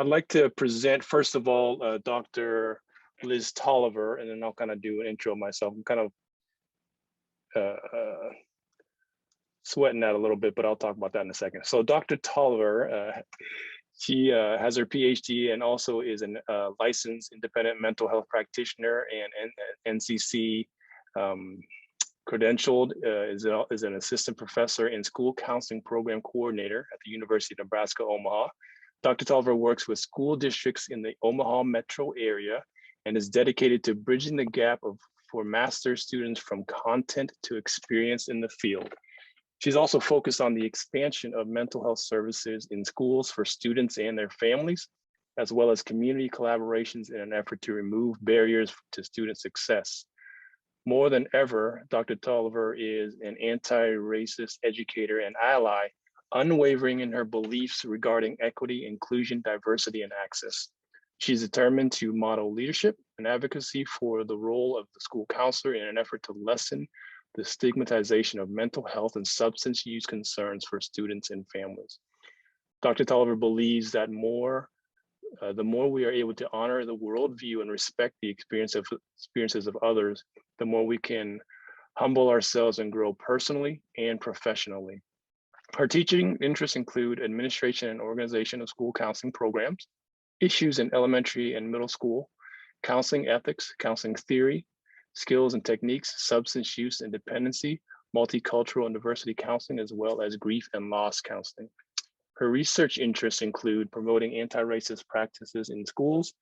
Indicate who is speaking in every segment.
Speaker 1: I'd like to present, first of all, Dr. Liz Toliver, and then I'll kind of do an intro myself. I'm kind of sweating that a little bit, but I'll talk about that in a second. So Dr. Toliver, she has her PhD and also is a licensed independent mental health practitioner and NCC credentialed, is an assistant professor and school counseling program coordinator at the University of Nebraska, Omaha. Dr. Toliver works with school districts in the Omaha metro area and is dedicated to bridging the gap for master students from content to experience in the field. She's also focused on the expansion of mental health services in schools for students and their families, as well as community collaborations in an effort to remove barriers to student success. More than ever, Dr. Toliver is an anti-racist educator and ally, unwavering in her beliefs regarding equity, inclusion, diversity, and access. She's determined to model leadership and advocacy for the role of the school counselor in an effort to lessen the stigmatization of mental health and substance use concerns for students and families. Dr. Toliver believes that the more we are able to honor the worldview and respect the experiences of others, the more we can humble ourselves and grow personally and professionally. Her teaching interests include administration and organization of school counseling programs, issues in elementary and middle school, counseling ethics, counseling theory, skills and techniques, substance use and dependency, multicultural and diversity counseling, as well as grief and loss counseling. Her research interests include promoting anti-racist practices in schools,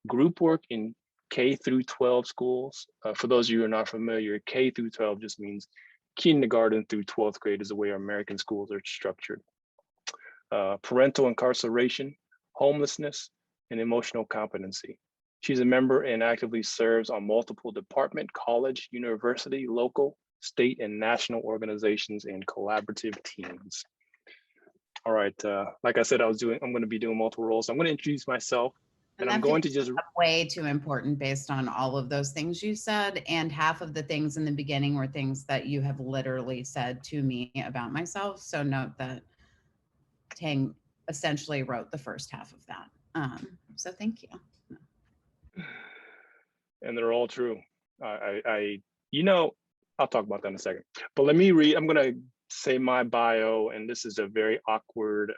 Speaker 1: group work in K through 12 schools. For those of you who are not familiar, K through 12 just means kindergarten through 12th grade is the way our American schools are structured. Parental incarceration, homelessness, and emotional competency. She's a member and actively serves on multiple department, college, university, local, state, and national organizations and collaborative teams. All right, like I said, I'm going to be doing multiple roles. I'm going to introduce myself, and I'm going to just
Speaker 2: way too important based on all of those things you said, and half of the things in the beginning were things that you have literally said to me about myself. So note that Tang essentially wrote the first half of that. So thank you.
Speaker 1: And they're all true. I'll talk about that in a second. But let me read. I'm going to say my bio, and this is a very awkward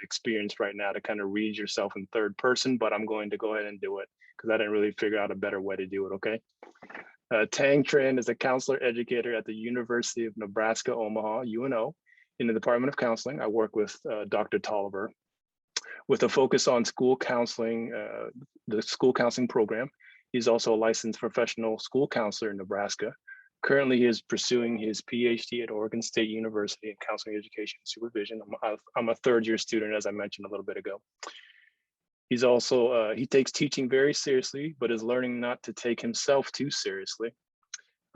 Speaker 1: experience right now to kind of read yourself in third person, but I'm going to go ahead and do it because I didn't really figure out a better way to do it, okay? Tang Tran is a counselor educator at the University of Nebraska, Omaha, UNO, in the Department of Counseling. I work with Dr. Toliver with a focus on school counseling, the school counseling program. He's also a licensed professional school counselor in Nebraska. Currently, he is pursuing his PhD at Oregon State University in counseling education and supervision. I'm a third-year student, as I mentioned a little bit ago. He's also, he takes teaching very seriously, but is learning not to take himself too seriously.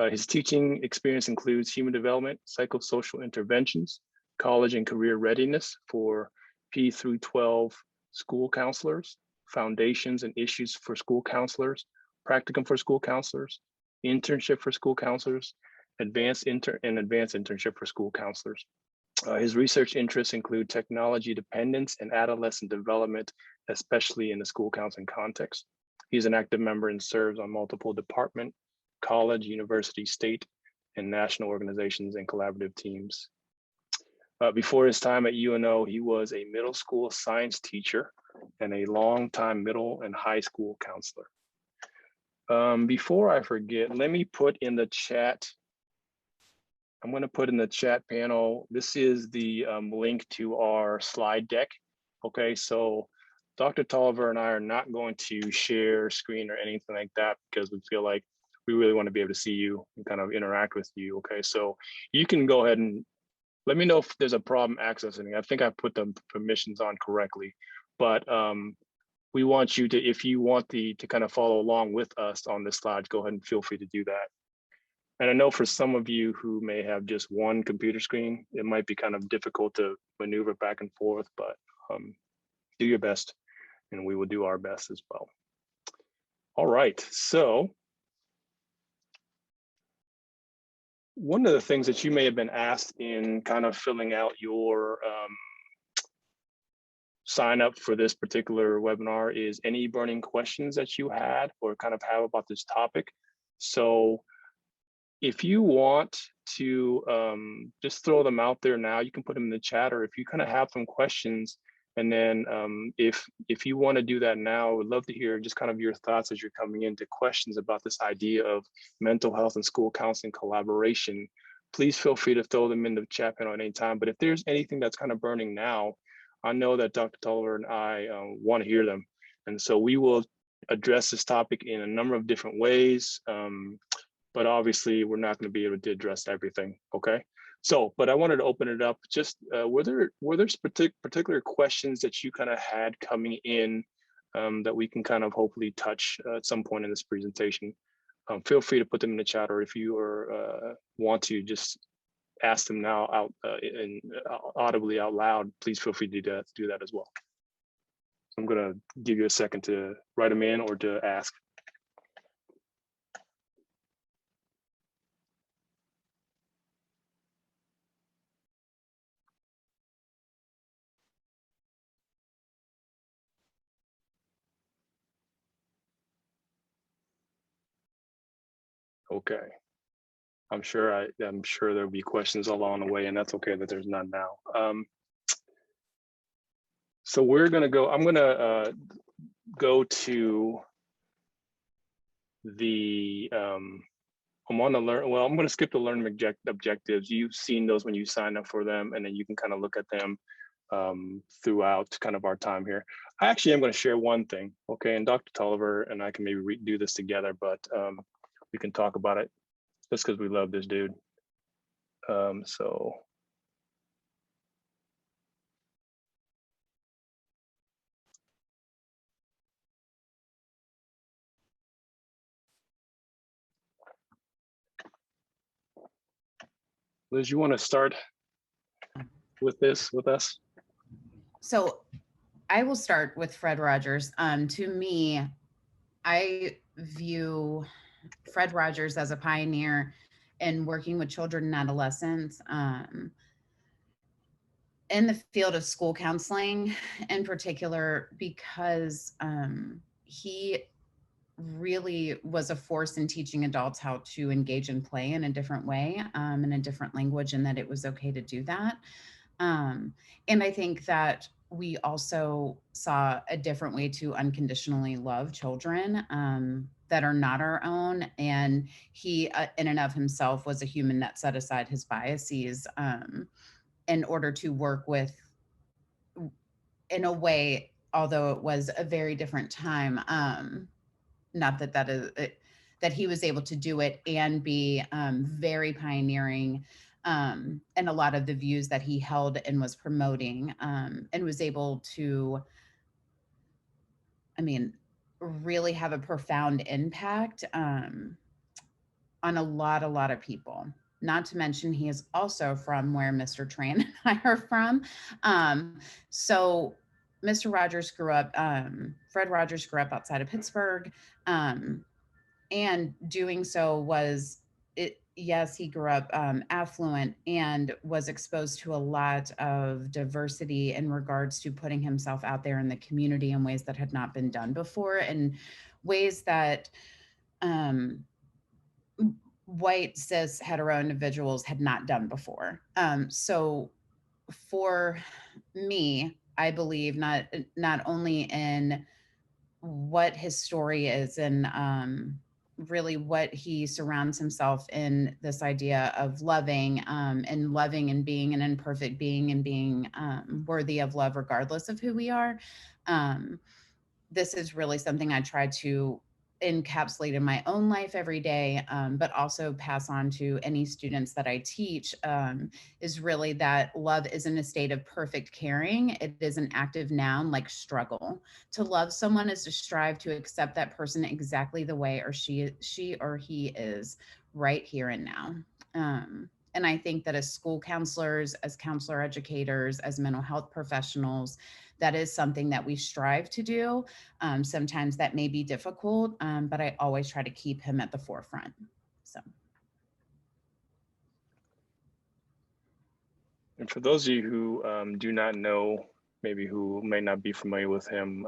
Speaker 1: His teaching experience includes human development, psychosocial interventions, college and career readiness for P through 12 school counselors, foundations and issues for school counselors, practicum for school counselors, internship for school counselors, advanced internship for school counselors. His research interests include technology dependence and adolescent development, especially in the school counseling context. He's an active member and serves on multiple department, college, university, state, and national organizations and collaborative teams. Before his time at UNO, he was a middle school science teacher and a longtime middle and high school counselor. Before I forget, let me put in the chat. I'm going to put in the chat panel. This is the link to our slide deck. Okay, so Dr. Toliver and I are not going to share screen or anything like that because we feel like we really want to be able to see you and kind of interact with you. Okay, so you can go ahead and let me know if there's a problem accessing it. I think I put the permissions on correctly, but we want you to, if you want to kind of follow along with us on this slide, go ahead and feel free to do that. And I know for some of you who may have just one computer screen, it might be kind of difficult to maneuver back and forth, but do your best and we will do our best as well. All right, so one of the things that you may have been asked in kind of filling out your sign up for this particular webinar is any burning questions that you had or kind of have about this topic. So if you want to just throw them out there now, you can put them in the chat, or if you kind of have some questions, and then if you want to do that now, I would love to hear just kind of your thoughts as you're coming into questions about this idea of mental health and school counseling collaboration. Please feel free to throw them in the chat panel at any time. But if there's anything that's kind of burning now, I know that Dr. Toliver and I want to hear them. And so we will address this topic in a number of different ways. But obviously we're not going to be able to address everything, okay? So, but I wanted to open it up. Just were there particular questions that you kind of had coming in that we can kind of hopefully touch at some point in this presentation? Feel free to put them in the chat, or if you want to just ask them now out and audibly out loud, please feel free to do that as well. I'm going to give you a second to write them in or to ask. Okay. I'm sure there'll be questions along the way, and that's okay that there's none now. So we're gonna go, I'm gonna go to the, I'm on the learn, well, I'm gonna skip the learning objectives. You've seen those when you sign up for them, and then you can kind of look at them throughout kind of our time here. I actually am gonna share one thing, okay? And Dr. Toliver and I can maybe do this together, but we can talk about it just because we love this dude. So. Liz, you want to start with this with us?
Speaker 2: So I will start with Fred Rogers. To me, I view Fred Rogers as a pioneer in working with children and adolescents in the field of school counseling in particular, because he really was a force in teaching adults how to engage and play in a different way, in a different language, and that it was okay to do that. And I think that we also saw a different way to unconditionally love children that are not our own. And he, in and of himself, was a human that set aside his biases in order to work with, in a way, although it was a very different time, not that that is that he was able to do it and be very pioneering in a lot of the views that he held and was promoting, and was able to, I mean, really have a profound impact on a lot of people. Not to mention, he is also from where Mr. Tran and I are from. So Mr. Rogers grew up, Fred Rogers grew up outside of Pittsburgh. And doing so was, yes, he grew up affluent and was exposed to a lot of diversity in regards to putting himself out there in the community in ways that had not been done before, and ways that white cis hetero individuals had not done before. So for me, I believe not only in what his story is, and really what he surrounds himself in, this idea of loving, and being an imperfect being, and being worthy of love regardless of who we are. This is really something I try to encapsulate in my own life every day, but also pass on to any students that I teach, is really that love isn't a state of perfect caring. It is an active noun, like struggle. To love someone is to strive to accept that person exactly the way she or he is, right here and now. And I think that as school counselors, as counselor educators, as mental health professionals, that is something that we strive to do. Sometimes that may be difficult, but I always try to keep him at the forefront. So.
Speaker 1: And for those of you who do not know maybe who may not be familiar with him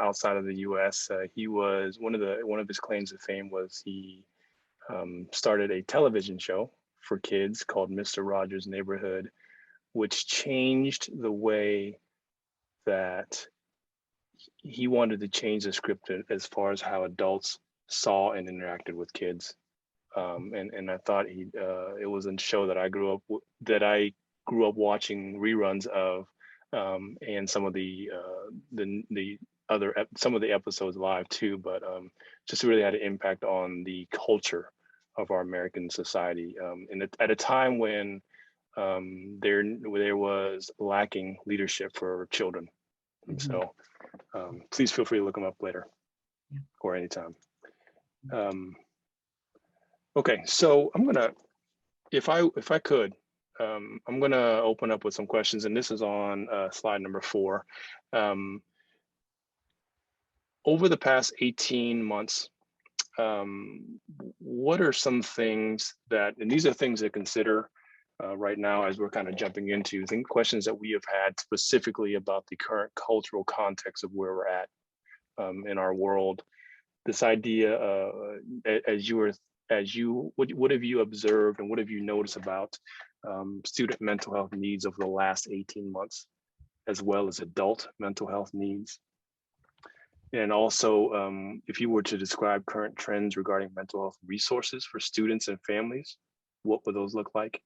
Speaker 1: outside of the U.S. He was one of his claims to fame was he started a television show for kids called Mr. Rogers' Neighborhood, which changed the way that he wanted to change the script as far as how adults saw and interacted with kids. And I thought it was a show that I grew up watching reruns of, and some of the some of the episodes live too. But just really had an impact on the culture of our American society, and at a time when there was lacking leadership for children. And so please feel free to look them up later or anytime. Okay, so I'm gonna, if I could, I'm gonna open up with some questions, and this is on slide number 4. Over the past 18 months, what are some things that, and these are things to consider right now as we're kind of jumping into, questions that we have had specifically about the current cultural context of where we're at in our world. This idea, what have you observed and what have you noticed about student mental health needs over the last 18 months, as well as adult mental health needs? And also, if you were to describe current trends regarding mental health resources for students and families, what would those look like?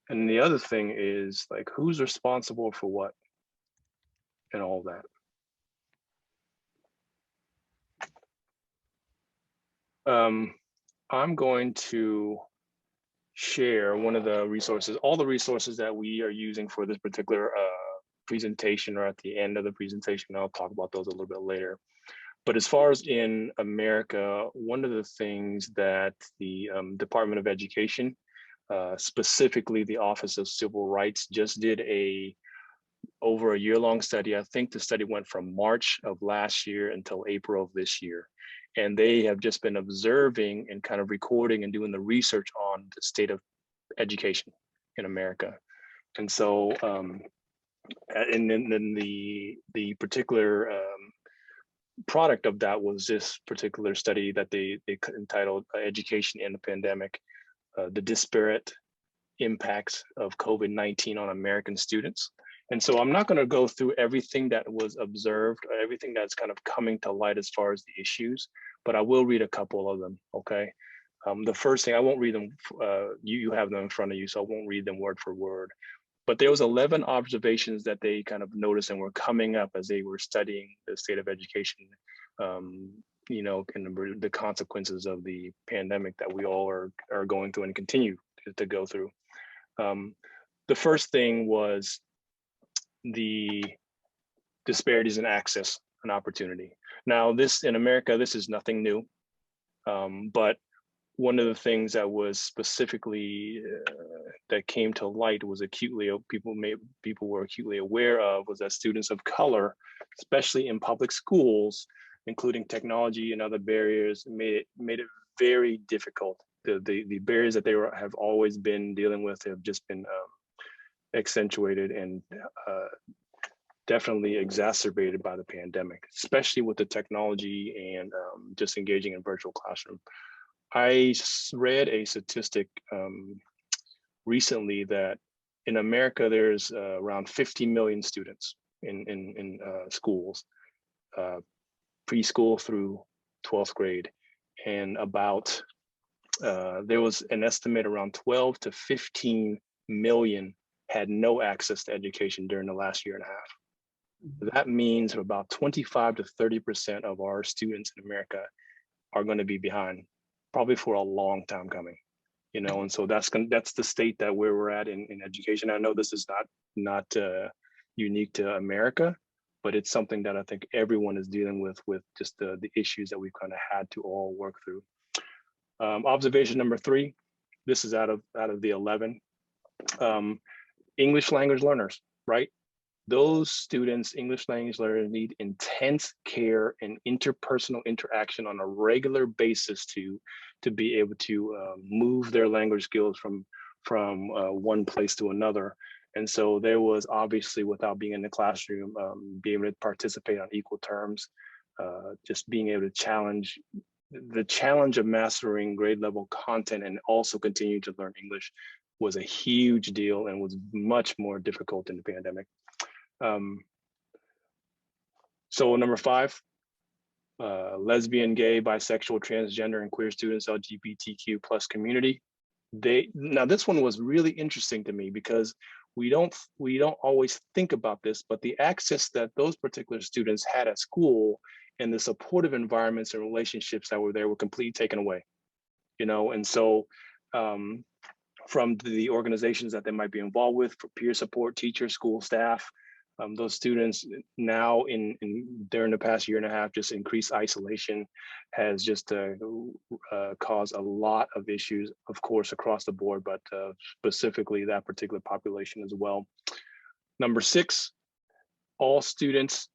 Speaker 1: And the other thing is, like, who's responsible for what and all that? I'm going to share one of the resources, all the resources that we are using for this particular presentation, or at the end of the presentation. I'll talk about those a little bit later. But as far as in America, one of the things that the Department of Education, specifically the Office of Civil Rights, just did over a year-long study. I think the study went from March of last year until April of this year. And they have just been observing and kind of recording and doing the research on the state of education in America. And so, and then the particular product of that was this particular study that they entitled Education in the Pandemic, the disparate impacts of COVID-19 on American students. And so I'm not going to go through everything that was observed, or everything that's kind of coming to light as far as the issues, but I will read a couple of them, okay? The first thing, I won't read them, you have them in front of you, so I won't read them word for word. But there was 11 observations that they kind of noticed and were coming up as they were studying the state of education, you know, and the consequences of the pandemic that we all are going through and continue to go through. The first thing was the disparities in access and opportunity. Now, this in America, this is nothing new, but one of the things that was specifically that came to light was people were acutely aware of, was that students of color, especially in public schools, including technology and other barriers, made it very difficult. The barriers that they have always been dealing with have just been accentuated and definitely exacerbated by the pandemic, especially with the technology and just engaging in virtual classroom. I read a statistic recently that in America, there's around 50 million students in schools, preschool through 12th grade. And about, there was an estimate around 12 to 15 million had no access to education during the last year and a half. That means about 25 to 30% of our students in America are going to be behind, probably for a long time coming, you know. And so that's the state that where we're at in education. I know this is not unique to America, but it's something that I think everyone is dealing with just the issues that we've kind of had to all work through. Observation number 3, this is out of the 11. English language learners, right? Those students, English language learners, need intense care and interpersonal interaction on a regular basis to be able to move their language skills from from one place to another. And so there was obviously, without being in the classroom, being able to participate on equal terms, just being able to challenge the challenge of mastering grade level content and also continue to learn English was a huge deal and was much more difficult in the pandemic. So number 5, lesbian, gay, bisexual, transgender, and queer students, LGBTQ plus community. Now this one was really interesting to me because we don't always think about this, but the access that those particular students had at school and the supportive environments and relationships that were there were completely taken away, you know. And so from the organizations that they might be involved with, for peer support, teachers, school staff, those students now during the past year and a half, just increased isolation has just caused a lot of issues, of course, across the board, but specifically that particular population as well. Number 6, all students,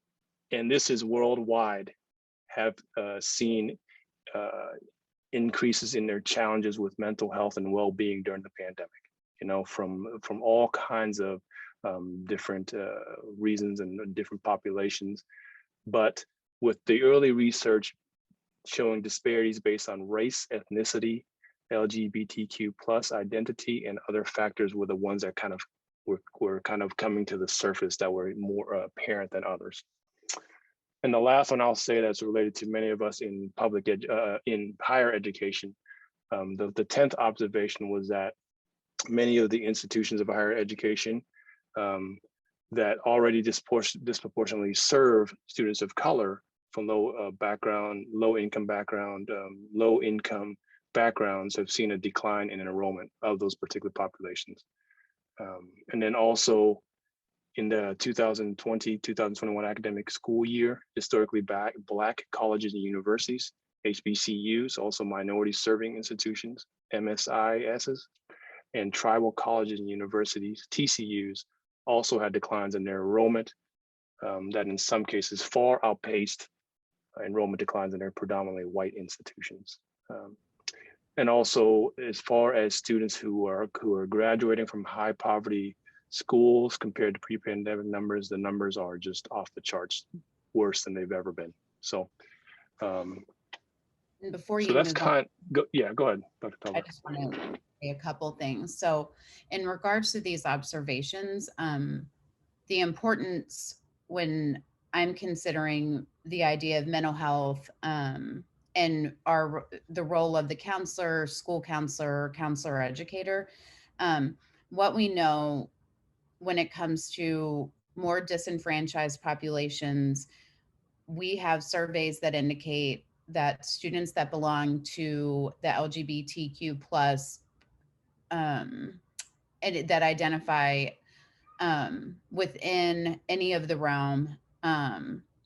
Speaker 1: and this is worldwide, have seen increases in their challenges with mental health and well-being during the pandemic, you know, from all kinds of different reasons and different populations. But with the early research showing disparities based on race, ethnicity, LGBTQ plus identity, and other factors were the ones that kind of were kind of coming to the surface that were more apparent than others. And the last one I'll say that's related to many of us in in higher education, the 10th observation was that many of the institutions of higher education that already disproportionately serve students of color from low income background, low income backgrounds have seen a decline in enrollment of those particular populations. And then also in the 2020-2021 academic school year, historically Black colleges and universities, HBCUs, also minority serving institutions, MSISs, and tribal colleges and universities, TCUs, also had declines in their enrollment that in some cases far outpaced enrollment declines in their predominantly white institutions. And also, as far as students who are graduating from high poverty schools compared to pre-pandemic numbers, the numbers are just off the charts, worse than they've ever been. So,
Speaker 2: before you
Speaker 1: so that's
Speaker 2: move on,
Speaker 1: go ahead, Dr.
Speaker 2: I
Speaker 1: Toliver.
Speaker 2: just want to say a couple things. So, in regards to these observations, the importance when I'm considering the idea of mental health and the role of the counselor, school counselor, counselor educator, what we know when it comes to more disenfranchised populations, we have surveys that indicate that students that belong to the LGBTQ plus and that identify within any of the realm,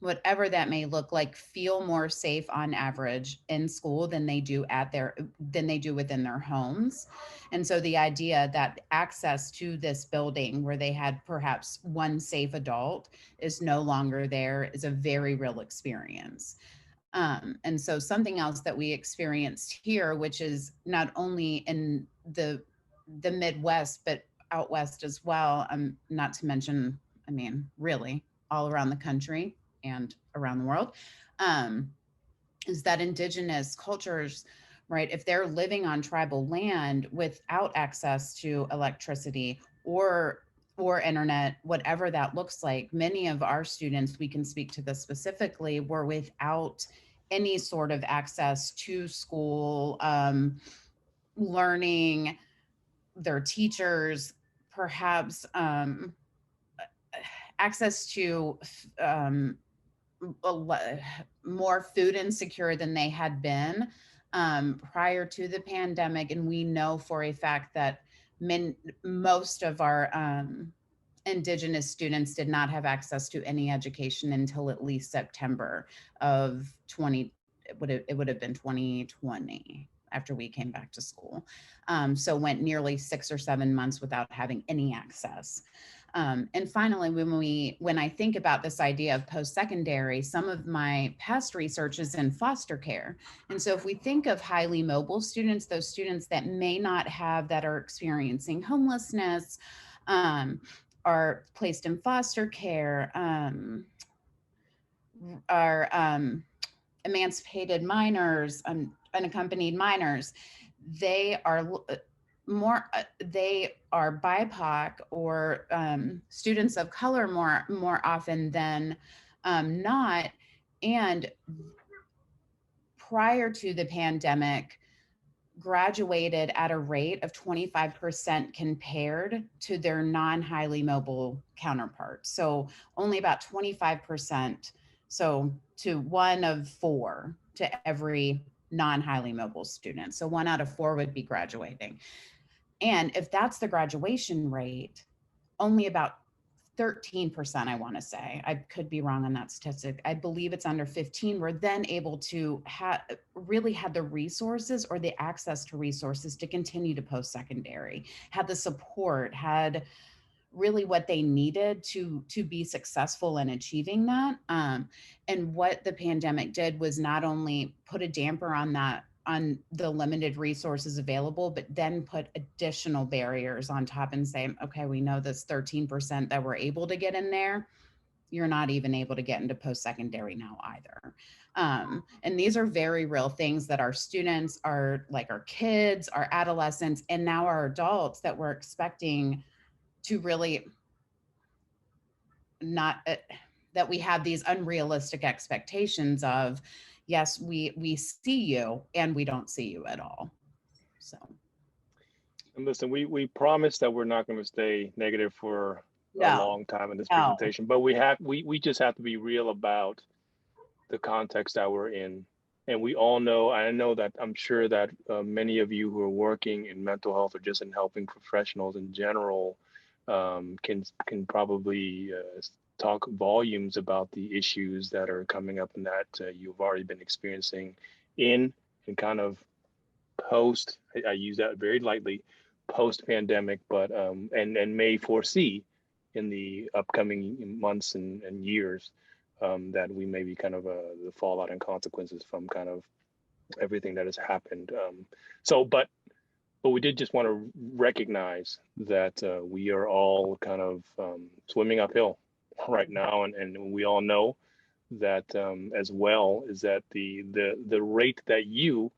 Speaker 2: whatever that may look like, feel more safe on average in school than they do within their homes. And so the idea that access to this building where they had perhaps one safe adult is no longer there is a very real experience. And so something else that we experienced here, which is not only in the Midwest, but out West as well, not to mention, I mean, really all around the country and around the world, is that indigenous cultures, right, if they're living on tribal land without access to electricity or internet, whatever that looks like, many of our students, we can speak to this specifically, were without any sort of access to school, learning, their teachers, perhaps access to more food insecure than they had been prior to the pandemic. And we know for a fact that most of our indigenous students did not have access to any education until at least September of it would have been 2020. after we came back to school. So went nearly 6 or 7 months without having any access. And finally, when I think about this idea of post-secondary, some of my past research is in foster care. And so if we think of highly mobile students, those students that may not have, that are experiencing homelessness, are placed in foster care, are emancipated minors, unaccompanied minors, they are they are BIPOC or students of color more often than not. And prior to the pandemic, graduated at a rate of 25% compared to their non-highly mobile counterparts. So only about 25%. So to 1 of 4 to every non-highly mobile student. So 1 out of 4 would be graduating. And if that's the graduation rate, only about 13%, I want to say, I could be wrong on that statistic, I believe it's under 15, were then able to really had the resources or the access to resources to continue to post-secondary, had the support, had really what they needed to be successful in achieving that. And what the pandemic did was not only put a damper on that, on the limited resources available, but then put additional barriers on top and say, okay, we know this 13% that we're able to get in there, you're not even able to get into post-secondary now either. And these are very real things that our students are, like our kids, our adolescents, and now our adults that we're expecting to really not that we have these unrealistic expectations of, yes, we see you and we don't see you at all. So,
Speaker 1: And listen, we promise that we're not going to stay negative for a
Speaker 2: no,
Speaker 1: long time in this
Speaker 2: no,
Speaker 1: presentation, but we just have to be real about the context that we're in. And we all know, I know that I'm sure that many of you who are working in mental health or just in helping professionals in general can probably talk volumes about the issues that are coming up and that you've already been experiencing in and kind of post, I use that very lightly, post pandemic, but and may foresee in the upcoming months and years that we may be kind of the fallout and consequences from kind of everything that has happened. But we did just want to recognize that we are all kind of swimming uphill right now, and we all know that as well is that the rate that you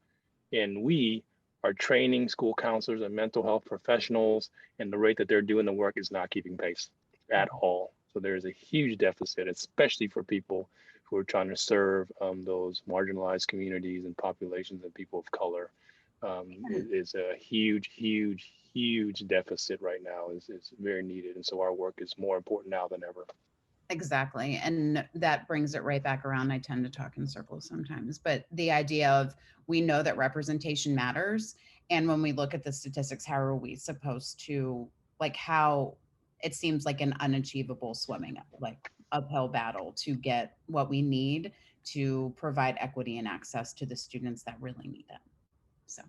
Speaker 1: and we are training school counselors and mental health professionals, and the rate that they're doing the work is not keeping pace at all. So there's a huge deficit, especially for people who are trying to serve those marginalized communities and populations and people of color. It is a huge deficit right now. Is very needed, and so our work is more important now than ever.
Speaker 2: exactly. And that brings it right back around. I tend to talk in circles sometimes, but the idea of, we know that representation matters. And when we look at the statistics, how are we supposed to, like, how it seems like an unachievable swimming, like uphill battle to get what we need to provide equity and access to the students that really need it. So.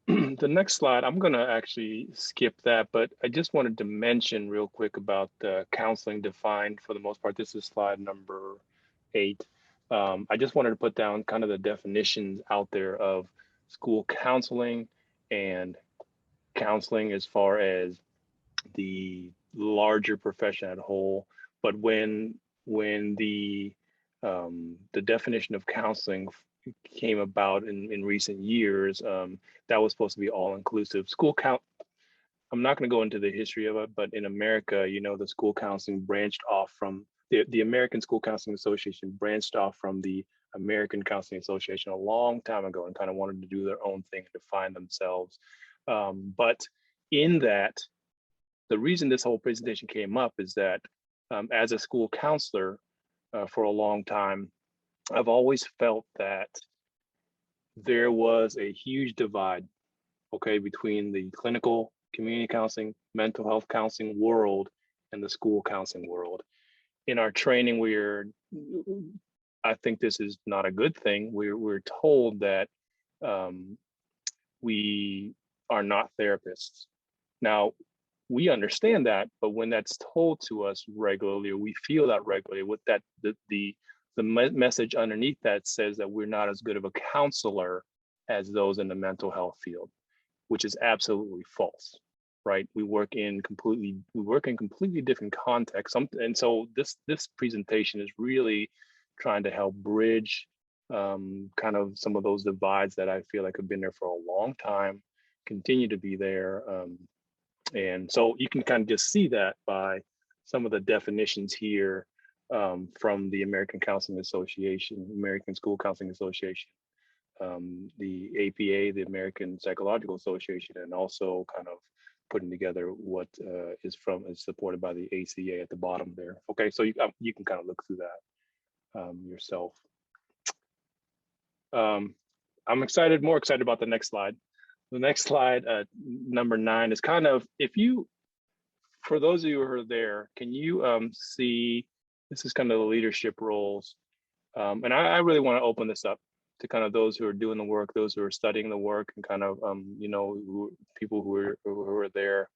Speaker 1: The next slide, I'm going to actually skip that, but I just wanted to mention real quick about the counseling defined for the most part. This is slide number 8. I just wanted to put down kind of the definitions out there of school counseling and counseling as far as the larger profession at whole. But when the definition of counseling came about in recent years, that was supposed to be all inclusive. School count. I'm not going to go into the history of it, but in America, you know, the school counseling branched off from the American School Counseling Association branched off from the American Counseling Association a long time ago and kind of wanted to do their own thing and define themselves. But in that, the reason this whole presentation came up is that as a school counselor for a long time, I've always felt that there was a huge divide, okay, between the clinical community counseling, mental health counseling world and the school counseling world. In our training, we're I think this is not a good thing. We're told that we are not therapists. Now, we understand that, but when that's told to us regularly, or we feel that regularly, with that the message underneath that says that we're not as good of a counselor as those in the mental health field, which is absolutely false, right? We work in completely different contexts. And so this presentation is really trying to help bridge kind of some of those divides that I feel like have been there for a long time, continue to be there. And so you can kind of just see that by some of the definitions here from the American Counseling Association, American School Counseling Association, the APA, the American Psychological Association, and also kind of putting together what is supported by the ACA at the bottom there. Okay, so you can kind of look through that yourself. I'm more excited about the next slide. The next slide, number 9, is kind of, for those of you who are there, can you see, this is kind of the leadership roles. And I really want to open this up to kind of those who are doing the work, those who are studying the work, and kind of, people who are there.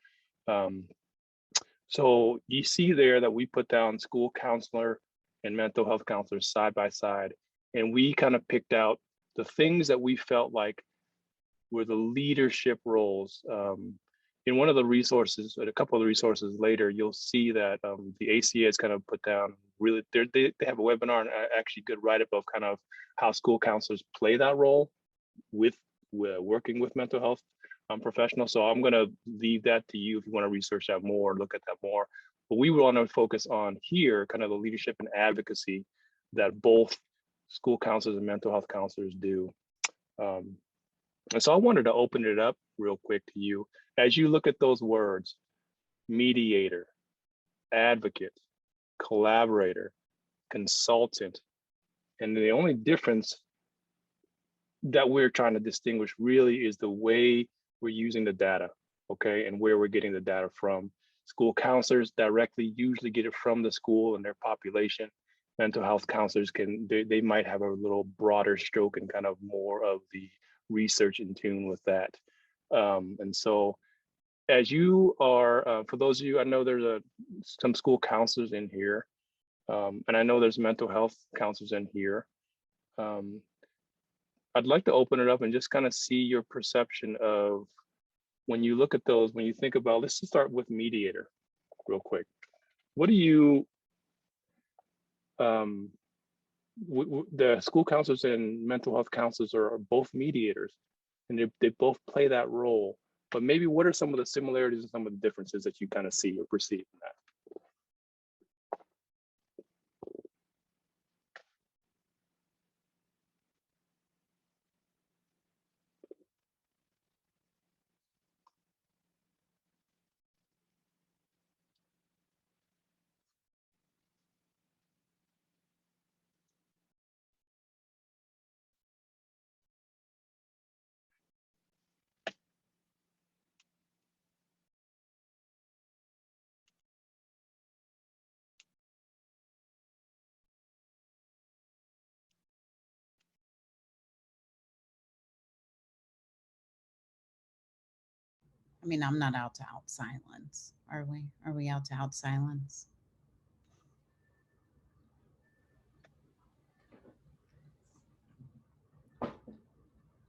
Speaker 1: So you see there that we put down school counselor and mental health counselors side by side, and we kind of picked out the things that we felt like were the leadership roles. In one of the resources, a couple of the resources later, you'll see that the ACA has kind of put down really, they have a webinar and actually good write-up of kind of how school counselors play that role with working with mental health professionals. So I'm going to leave that to you if you want to research that more, look at that more. But we want to focus on here kind of the leadership and advocacy that both school counselors and mental health counselors do. And so I wanted to open it up real quick to you. As you look at those words, mediator, advocate, collaborator, consultant, and the only difference that we're trying to distinguish really is the way we're using the data, okay, and where we're getting the data from. School counselors directly usually get it from the school and their population. Mental health counselors they might have a little broader stroke and kind of more of the research in tune with that. And so as you are, for those of you, I know there's some school counselors in here, and I know there's mental health counselors in here. I'd like to open it up and just kind of see your perception of, when you look at those, when you think about, let's just start with mediator real quick. What do you, the school counselors and mental health counselors are both mediators, and they both play that role. But maybe what are some of the similarities and some of the differences that you kind of see or perceive in that?
Speaker 2: I mean, I'm not out to out silence. Are we? Are we out to out silence?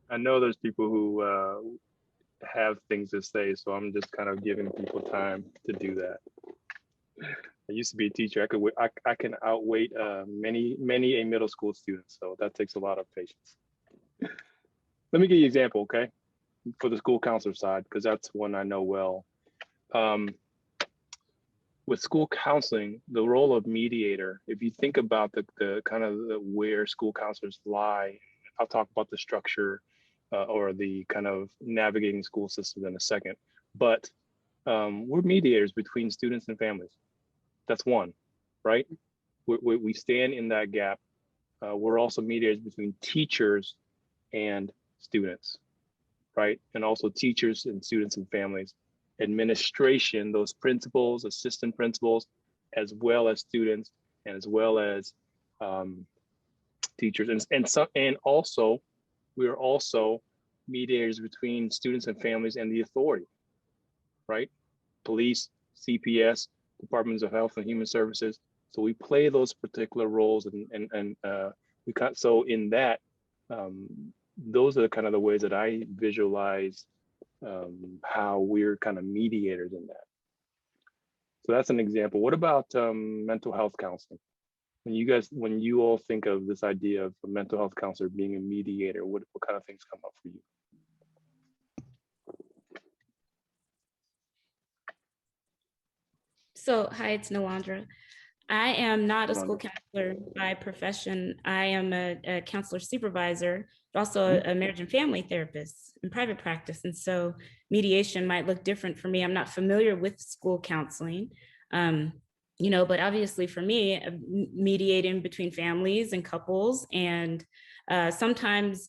Speaker 1: I know there's people who have things to say, so I'm just kind of giving people time to do that. I used to be a teacher. I can outweight many a middle school student, so that takes a lot of patience. Let me give you an example, okay, for the school counselor side, because that's one I know well. With school counseling, the role of mediator, if you think about the kind of where school counselors lie, I'll talk about the structure or the kind of navigating school system in a second, but we're mediators between students and families. That's one, right? We stand in that gap. We're also mediators between teachers and students, right? And also teachers and students and families. Administration, those principals, assistant principals, as well as students, and as well as teachers, and also we are also mediators between students and families and the authority, right? Police, CPS, Departments of Health and Human Services. So we play those particular roles, and we got, so in that, those are the kind of the ways that I visualize how we're kind of mediators in that. So that's an example. What about mental health counseling? When you all think of this idea of a mental health counselor being a mediator, what kind of things come up for you?
Speaker 3: So, hi, it's Nalandra. I am not a school
Speaker 1: Alondra.
Speaker 3: counselor by profession. I am a counselor supervisor, but also a marriage and family therapist in private practice. And so mediation might look different for me. I'm not familiar with school counseling, but obviously for me, mediating between families and couples, and sometimes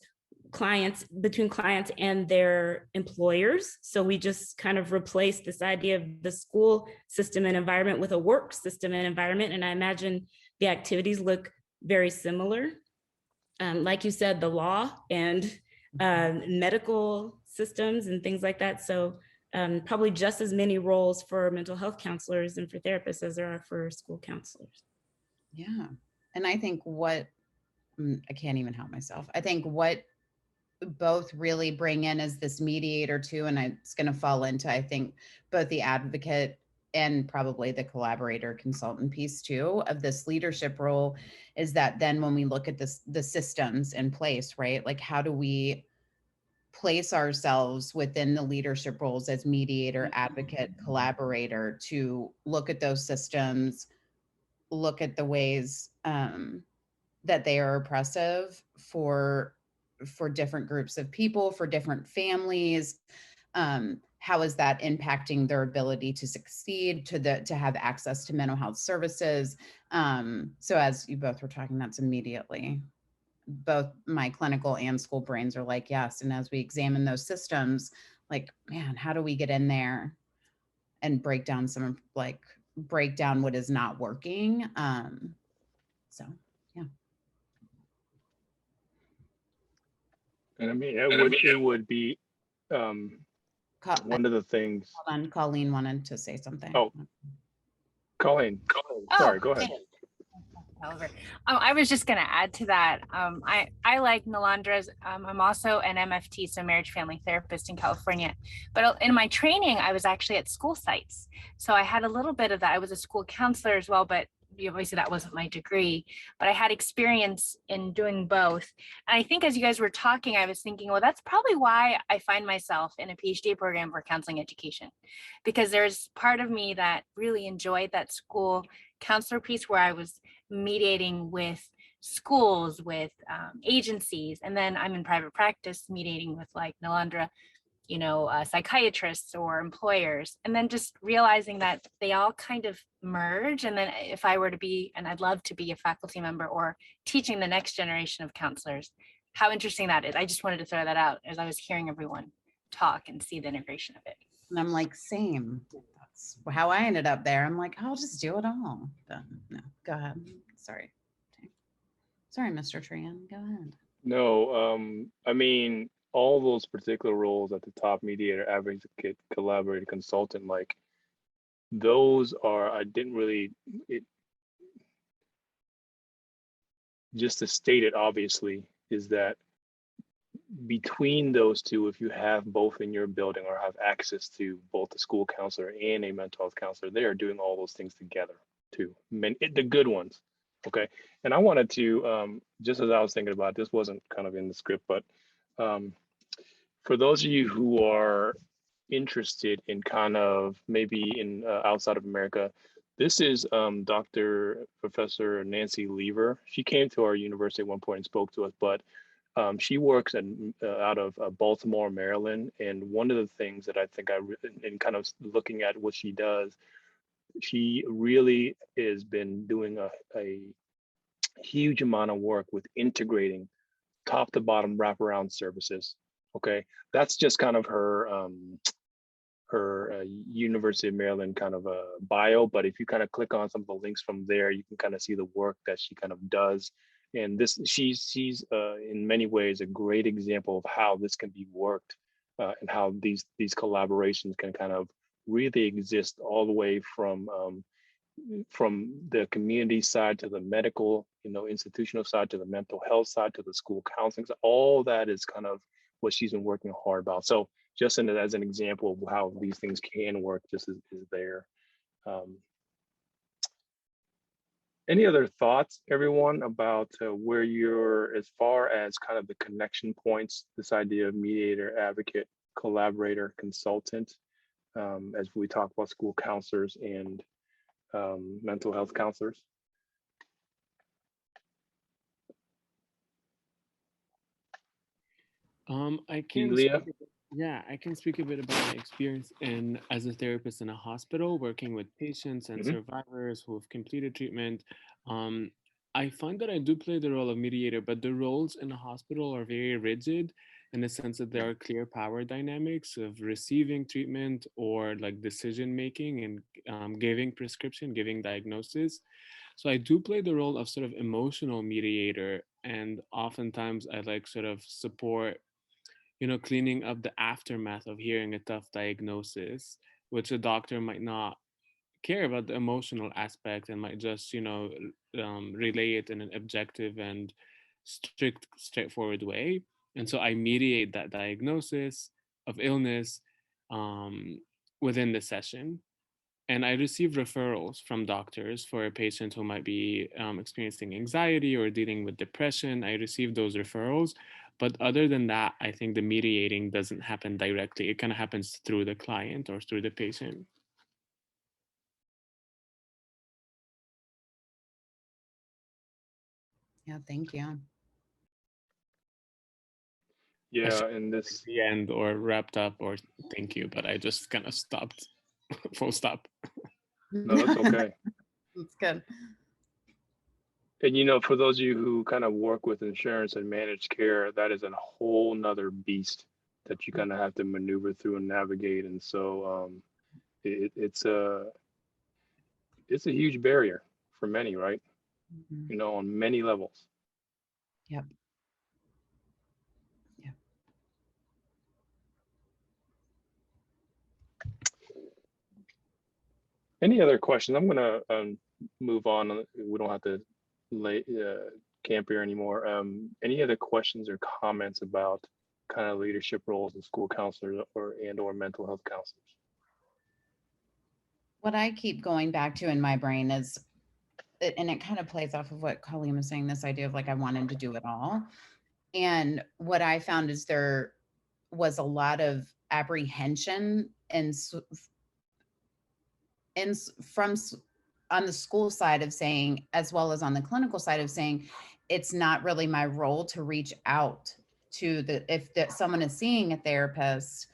Speaker 3: between clients and their employers. So we just kind of replace this idea of the school system and environment with a work system and environment. And I imagine the activities look very similar. Like you said, the law and medical systems and things like that. So probably just as many roles for mental health counselors and for therapists as there are for school counselors.
Speaker 2: Yeah. And I think I can't even help myself. I think what both really bring in as this mediator too, and it's going to fall into, I think, both the advocate and probably the collaborator consultant piece too of this leadership role, is that then when we look at the systems in place, right? Like how do we place ourselves within the leadership roles as mediator, advocate, collaborator, to look at those systems, look at the ways that they are oppressive for different groups of people, for different families. How is that impacting their ability to succeed, to have access to mental health services? So as you both were talking, that's immediately both my clinical and school brains are like, yes. And as we examine those systems, like, man, how do we get in there and break down what is not working? So yeah.
Speaker 1: And I mean, it would be one of the things.
Speaker 2: Hold on, Colleen wanted to say something.
Speaker 1: Oh, Colleen, sorry, go ahead.
Speaker 4: Toliver. I was just going to add to that. I like Nalandra's. I'm also an MFT, so marriage family therapist in California. But in my training, I was actually at school sites. So I had a little bit of that. I was a school counselor as well, but obviously that wasn't my degree. But I had experience in doing both. And I think as you guys were talking, I was thinking, well, that's probably why I find myself in a PhD program for counseling education, because there's part of me that really enjoyed that school counselor piece where I was mediating with schools, with agencies, and then I'm in private practice mediating with, like Nalandra, psychiatrists or employers, and then just realizing that they all kind of merge. And then if I were to be, and I'd love to be, a faculty member or teaching the next generation of counselors, how interesting that is. I just wanted to throw that out as I was hearing everyone talk and see the integration of it.
Speaker 2: And I'm like, same. That's how I ended up there. I'm like, I'll just do it all. But no, go ahead. Sorry. Sorry, Mr. Tran. Go ahead.
Speaker 1: No, I mean, all those particular roles at the top, mediator, advocate, collaborator, consultant, like those are, just to state it obviously, is that between those two, if you have both in your building or have access to both a school counselor and a mental health counselor, they are doing all those things together too. The good ones. Okay. And I wanted to, just as I was thinking about, this wasn't kind of in the script, but for those of you who are interested in kind of maybe in outside of America, this is Professor Nancy Lever. She came to our university at one point and spoke to us, but she works out of Baltimore, Maryland. And one of the things that I think in kind of looking at what she does, she really has been doing a huge amount of work with integrating top to bottom wraparound services. Okay, that's just kind of her University of Maryland kind of a bio. But if you kind of click on some of the links from there, you can kind of see the work that she kind of does And this, she's in many ways a great example of how this can be worked, and how these collaborations can kind of really exist all the way from the community side to the medical, institutional side, to the mental health side, to the school counseling. So all that is kind of what she's been working hard about. So just as an example of how these things can work, just is there. Any other thoughts, everyone, about where you're, as far as kind of the connection points, this idea of mediator, advocate, collaborator, consultant, as we talk about school counselors and mental health counselors?
Speaker 5: I can
Speaker 1: Leah?
Speaker 5: yeah, I can speak a bit about my experience as a therapist in a hospital, working with patients and survivors who have completed treatment. I find that I do play the role of mediator, but the roles in a hospital are very rigid in the sense that there are clear power dynamics of receiving treatment or like decision making and giving prescription, giving diagnosis. So I do play the role of sort of emotional mediator, and oftentimes I like sort of support, cleaning up the aftermath of hearing a tough diagnosis, which a doctor might not care about the emotional aspect and might just, relay it in an objective and straightforward way. And so I mediate that diagnosis of illness um, within the session. And I receive referrals from doctors for a patient who might be experiencing anxiety or dealing with depression. I receive those referrals. But other than that, I think the mediating doesn't happen directly. It kind of happens through the client or through the patient.
Speaker 2: Yeah, thank you.
Speaker 1: Yeah, and this,
Speaker 5: The end or wrapped up or thank you, but I just kind of stopped, full stop.
Speaker 1: no, that's okay.
Speaker 2: That's good.
Speaker 1: And for those of you who kind of work with insurance and managed care, that is a whole nother beast that you kind of have to maneuver through and navigate. And so it's a huge barrier for many, right? On many levels.
Speaker 2: Yep. Yeah.
Speaker 1: Any other questions? I'm gonna move on. We don't have to camp here anymore. Any other questions or comments about kind of leadership roles in school counselors or mental health counselors?
Speaker 2: What I keep going back to in my brain is, and it kind of plays off of what Colleen was saying, this idea of like, I wanted to do it all. And what I found is there was a lot of apprehension and from on the school side of saying, as well as on the clinical side of saying, it's not really my role to reach out to if someone is seeing a therapist.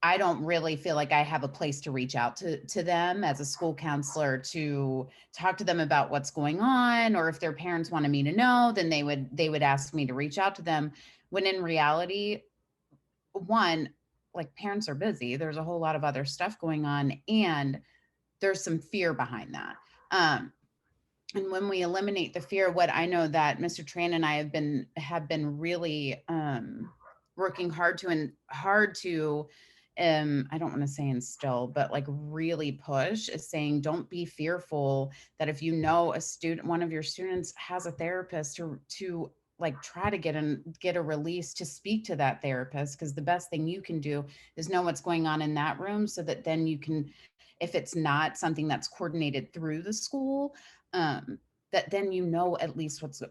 Speaker 2: I don't really feel like I have a place to reach out to them as a school counselor to talk to them about what's going on, or if their parents wanted me to know, then they would ask me to reach out to them. When in reality, one, like, parents are busy. There's a whole lot of other stuff going on, and there's some fear behind that. And when we eliminate the fear, what I know that Mr. Tran and I have been really working hard to I don't want to say instill, but like really push, is saying, don't be fearful that if one of your students has a therapist, to like try to get a release to speak to that therapist, because the best thing you can do is know what's going on in that room, so that then you can, if it's not something that's coordinated through the school, that then at least what's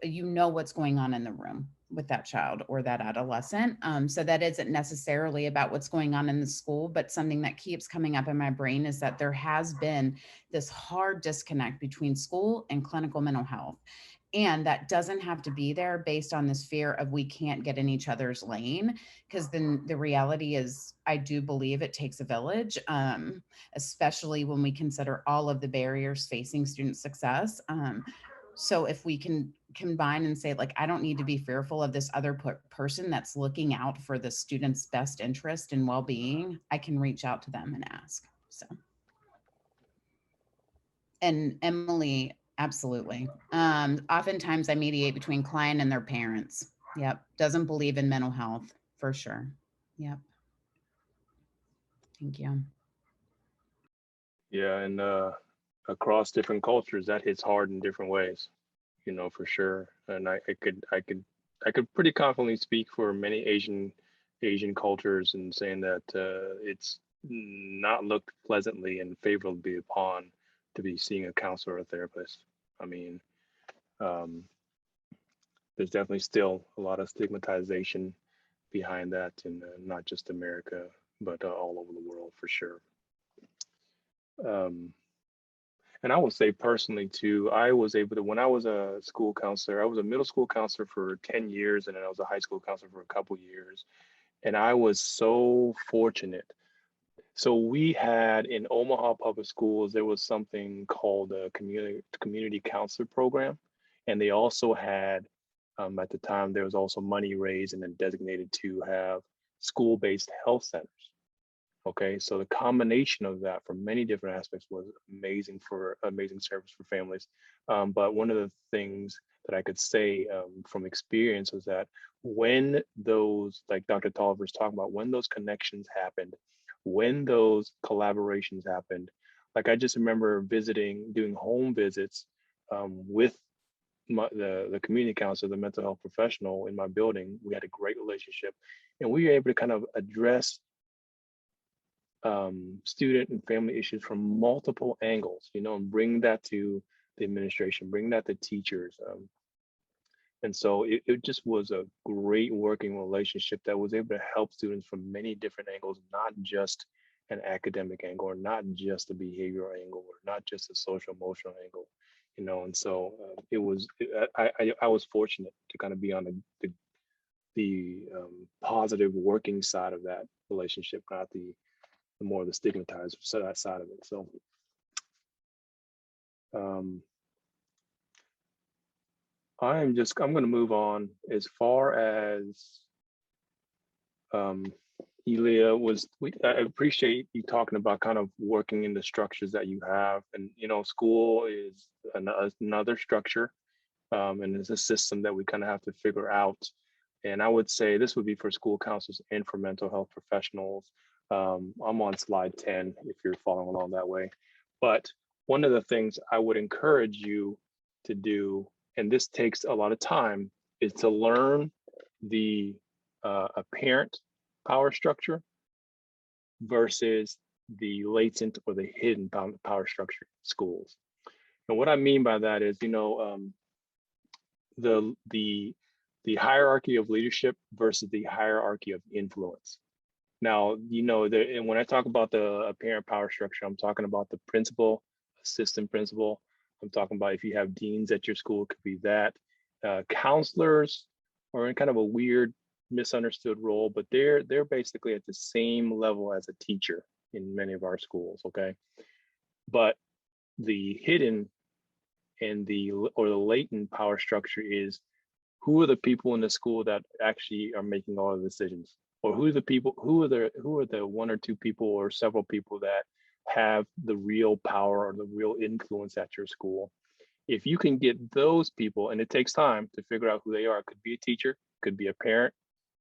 Speaker 2: going on in the room with that child or that adolescent. So that isn't necessarily about what's going on in the school, but something that keeps coming up in my brain is that there has been this hard disconnect between school and clinical mental health. And that doesn't have to be there based on this fear of we can't get in each other's lane, because then the reality is, I do believe it takes a village, especially when we consider all of the barriers facing student success. So if we can combine and say, like, I don't need to be fearful of this other person that's looking out for the student's best interest and well-being, I can reach out to them and ask. So, and Emily, Absolutely. Oftentimes I mediate between client and their parents. Yep. Doesn't believe in mental health for sure. Yep. Thank you.
Speaker 1: Yeah, and across different cultures, that hits hard in different ways, you know, for sure. And I could pretty confidently speak for many Asian cultures and saying that it's not looked pleasantly and favorably upon to be seeing a counselor or a therapist. I mean, um, there's definitely still a lot of stigmatization behind that in not just America, but all over the world for sure. Um, And I will say personally too, I was able to, when I was a school counselor, I was a middle school counselor for 10 years and then I was a high school counselor for a couple years. And I was so fortunate. So we had in Omaha Public Schools, there was something called a community counselor program. And they also had, at the time, there was also money raised and then designated to have school-based health centers. Okay, so the combination of that from many different aspects was amazing service for families. But one of the things that I could say from experience was that when those, like Dr. Toliver's talking about, when those connections happened, when those collaborations happened, like I just remember doing home visits with the community counselor, the mental health professional in my building. We had a great relationship, and we were able to kind of address student and family issues from multiple angles, you know, and bring that to the administration, bring that to teachers. And so it just was a great working relationship that was able to help students from many different angles, not just an academic angle, or not just a behavioral angle, or not just a social emotional angle, you know. And so I was fortunate to kind of be on the positive working side of that relationship, not the more of the stigmatized side of it. So I'm going to move on as far as Elia I appreciate you talking about kind of working in the structures that you have. And, you know, school is another structure, and it's a system that we kind of have to figure out. And I would say this would be for school counselors and for mental health professionals. I'm on slide 10 if you're following along that way. But one of the things I would encourage you to do, and this takes a lot of time, is to learn the apparent power structure versus the latent or the hidden power structure in schools. And what I mean by that is, you know, the hierarchy of leadership versus the hierarchy of influence. Now, you know, and when I talk about the apparent power structure, I'm talking about the principal, assistant principal. I'm talking about if you have deans at your school, it could be that. Counselors are in kind of a weird, misunderstood role, but they're basically at the same level as a teacher in many of our schools, okay? But the hidden and the latent power structure is who are the people in the school that actually are making all the decisions, or who are the one or two people or several people that have the real power or the real influence at your school. If you can get those people, and it takes time to figure out who they are, it could be a teacher, could be a parent,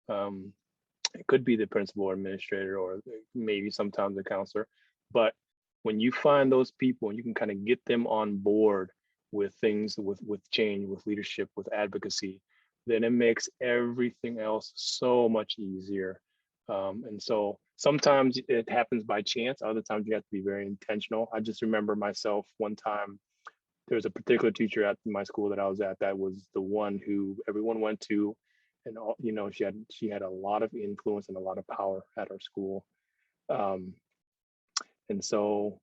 Speaker 1: it could be the principal or administrator, or maybe sometimes a counselor. But when you find those people and you can kind of get them on board with things, with change, with leadership, with advocacy, then it makes everything else so much easier. And so sometimes it happens by chance. Other times you have to be very intentional. I just remember myself one time, there was a particular teacher at my school that I was at that was the one who everyone went to, and all, you know, she had a lot of influence and a lot of power at our school. Um, and so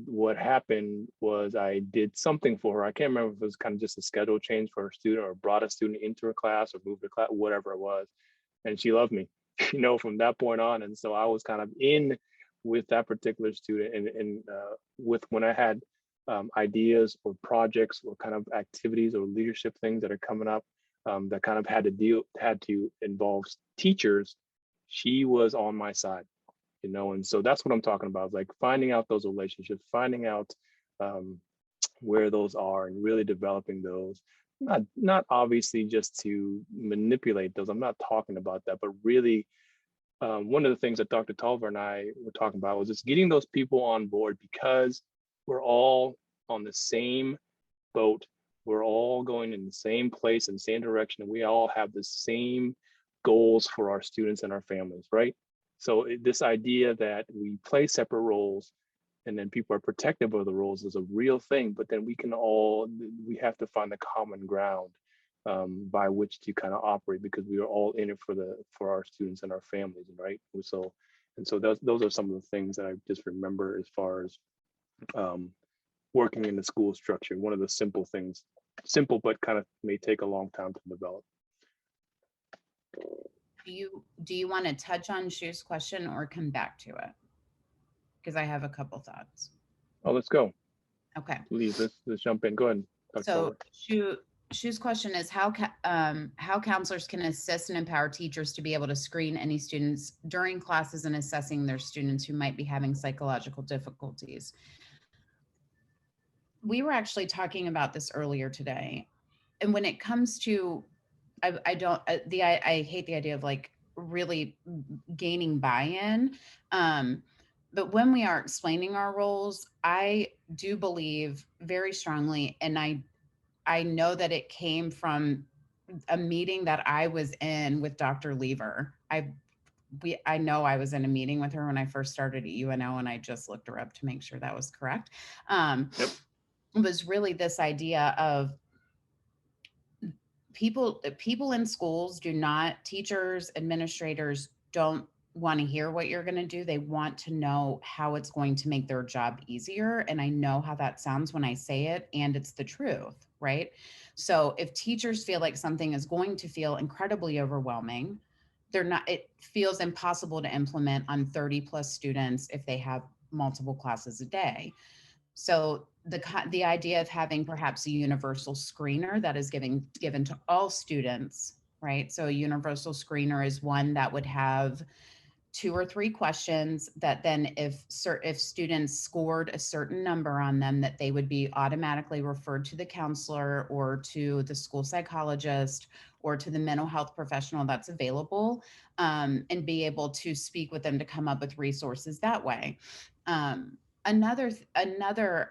Speaker 1: what happened was I did something for her. I can't remember if it was kind of just a schedule change for a student, or brought a student into her class, or moved her class, whatever it was. And she loved me, you know, from that point on. And so I was kind of in with that particular student, and with when I had ideas or projects or kind of activities or leadership things that are coming up that kind of had to involve teachers, she was on my side. you know? And so that's what I'm talking about, like finding out those relationships, finding out where those are and really developing those. Not obviously just to manipulate those. I'm not talking about that, but really one of the things that Dr. Toliver and I were talking about was just getting those people on board, because we're all on the same boat. We're all going in the same place and same direction. And we all have the same goals for our students and our families, right? So this idea that we play separate roles and then people are protective of the roles is a real thing, but then we have to find the common ground by which to kind of operate, because we are all in it for our students and our families, right? And so those are some of the things that I just remember as far as working in the school structure. One of the simple things, simple but kind of may take a long time to develop.
Speaker 2: Do you want to touch on Shu's question or come back to it? Because I have a couple thoughts.
Speaker 1: Oh, let's go.
Speaker 2: Okay.
Speaker 1: Please, let's jump in. Go ahead.
Speaker 2: So Shu's question is how counselors can assist and empower teachers to be able to screen any students during classes and assessing their students who might be having psychological difficulties. We were actually talking about this earlier today. And when it comes to, I hate the idea of like really gaining buy-in. But when we are explaining our roles, I do believe very strongly, and I know that it came from a meeting that I was in with Dr. Lever. I know I was in a meeting with her when I first started at UNO, and I just looked her up to make sure that was correct. Yep. It was really this idea of people in schools teachers, administrators don't want to hear what you're going to do. They want to know how it's going to make their job easier. And I know how that sounds when I say it, and it's the truth, right? So if teachers feel like something is going to feel incredibly overwhelming, it feels impossible to implement on 30 plus students if they have multiple classes a day. So the idea of having perhaps a universal screener that is given to all students, right? So a universal screener is one that would have 2 or 3 questions that then if students scored a certain number on them, that they would be automatically referred to the counselor or to the school psychologist or to the mental health professional that's available, and be able to speak with them to come up with resources that way. Another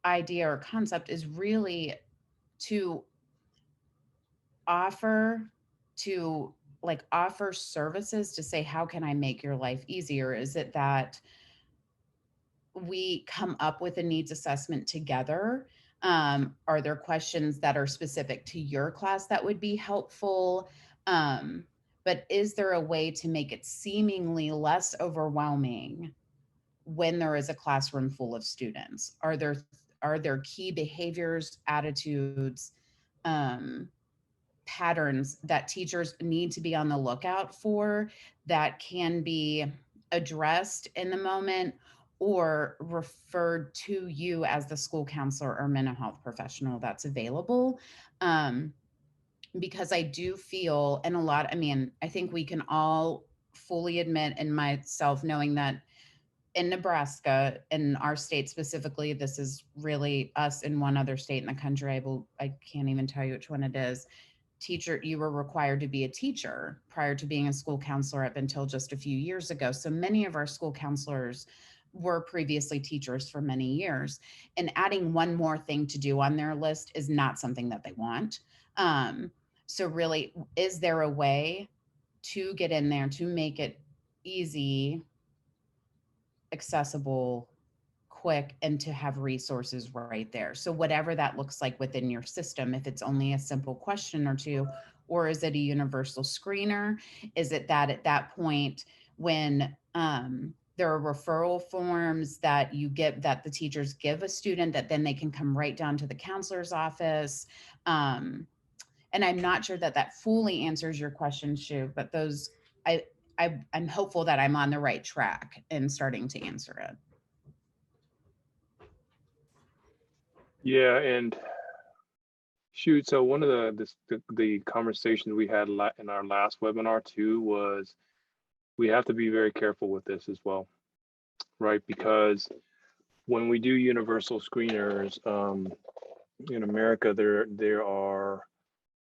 Speaker 2: idea or concept is really to offer services to say, how can I make your life easier? Is it that we come up with a needs assessment together? Are there questions that are specific to your class that would be helpful? But is there a way to make it seemingly less overwhelming when there is a classroom full of students? Are there key behaviors, attitudes, patterns that teachers need to be on the lookout for that can be addressed in the moment or referred to you as the school counselor or mental health professional that's available? Because I do feel, and I think we can all fully admit, and myself knowing that in Nebraska, in our state specifically, this is really us in one other state in the country. I can't even tell you which one it is. You were required to be a teacher prior to being a school counselor up until just a few years ago. So many of our school counselors were previously teachers for many years, and adding one more thing to do on their list is not something that they want. So really, is there a way to get in there to make it easy, accessible, quick, and to have resources right there? So whatever that looks like within your system, if it's only a simple question or two, or is it a universal screener? Is it that at that point when there are referral forms that the teachers give a student, that then they can come right down to the counselor's office? And I'm not sure that fully answers your question, Shu, but I'm hopeful that I'm on the right track in starting to answer it.
Speaker 1: Yeah, and shoot, so one of the conversations we had in our last webinar too was we have to be very careful with this as well. right? Because when we do universal screeners, in America, there are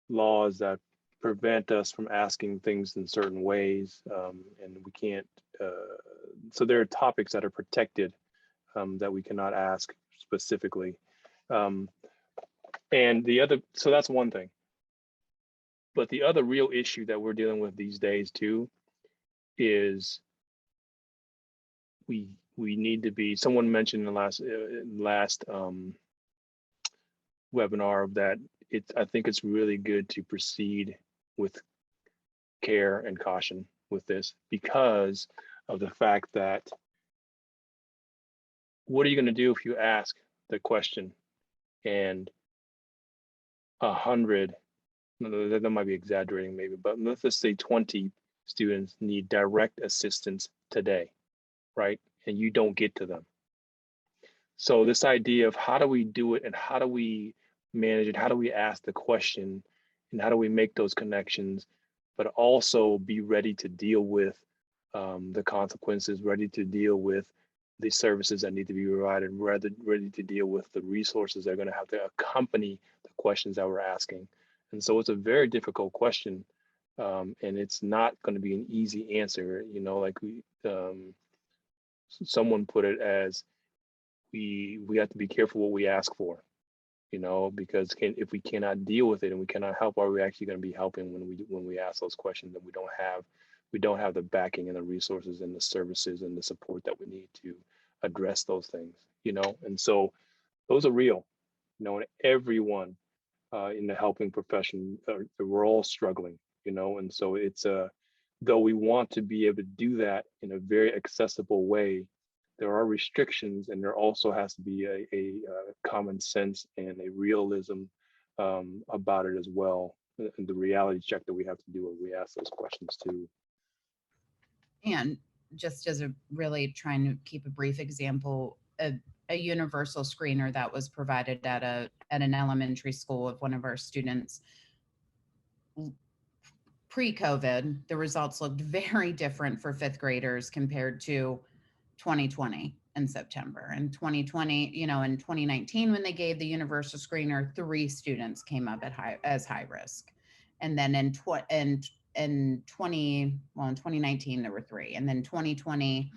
Speaker 1: laws that prevent us from asking things in certain ways, and we can't. So there are topics that are protected that we cannot ask specifically. And the other, so that's one thing. But the other real issue that we're dealing with these days too is we need to be. Someone mentioned in the last webinar that I think it's really good to proceed with care and caution with this because of the fact that what are you going to do if you ask the question and 100, that might be exaggerating maybe, but let's just say 20 students need direct assistance today, right? And you don't get to them. So this idea of how do we do it and how do we manage it? How do we ask the question and how do we make those connections, but also be ready to deal with the consequences, ready to deal with the services that need to be provided, ready to deal with the resources that are going to have to accompany the questions that we're asking. And so it's a very difficult question, and it's not going to be an easy answer. You know, like someone put it as we have to be careful what we ask for. You know, because if we cannot deal with it and we cannot help, are we actually going to be helping when we ask those questions that we don't have the backing and the resources and the services and the support that we need to address those things, you know? And so those are real, you know, and everyone in the helping profession, we're all struggling, you know? And so it's though we want to be able to do that in a very accessible way, there are restrictions, and there also has to be a common sense and a realism about it as well, and the reality check that we have to do when we ask those questions too.
Speaker 2: And just as a really trying to keep a brief example, a universal screener that was provided at an elementary school of one of our students pre-COVID, the results looked very different for fifth graders compared to 2020 in September. In 2020, you know, in 2019, when they gave the universal screener, 3 students came up as high risk. And then in 2019, there were 3. And then 2020,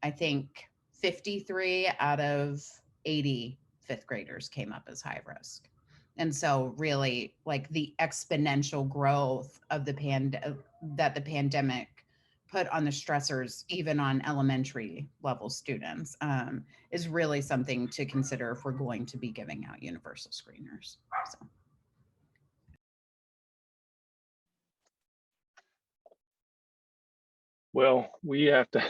Speaker 2: I think 53 out of 80 fifth graders came up as high risk. And so really like the exponential growth of the pandemic put on the stressors, even on elementary level students, is really something to consider if we're going to be giving out universal screeners. So.
Speaker 1: Well, we have to,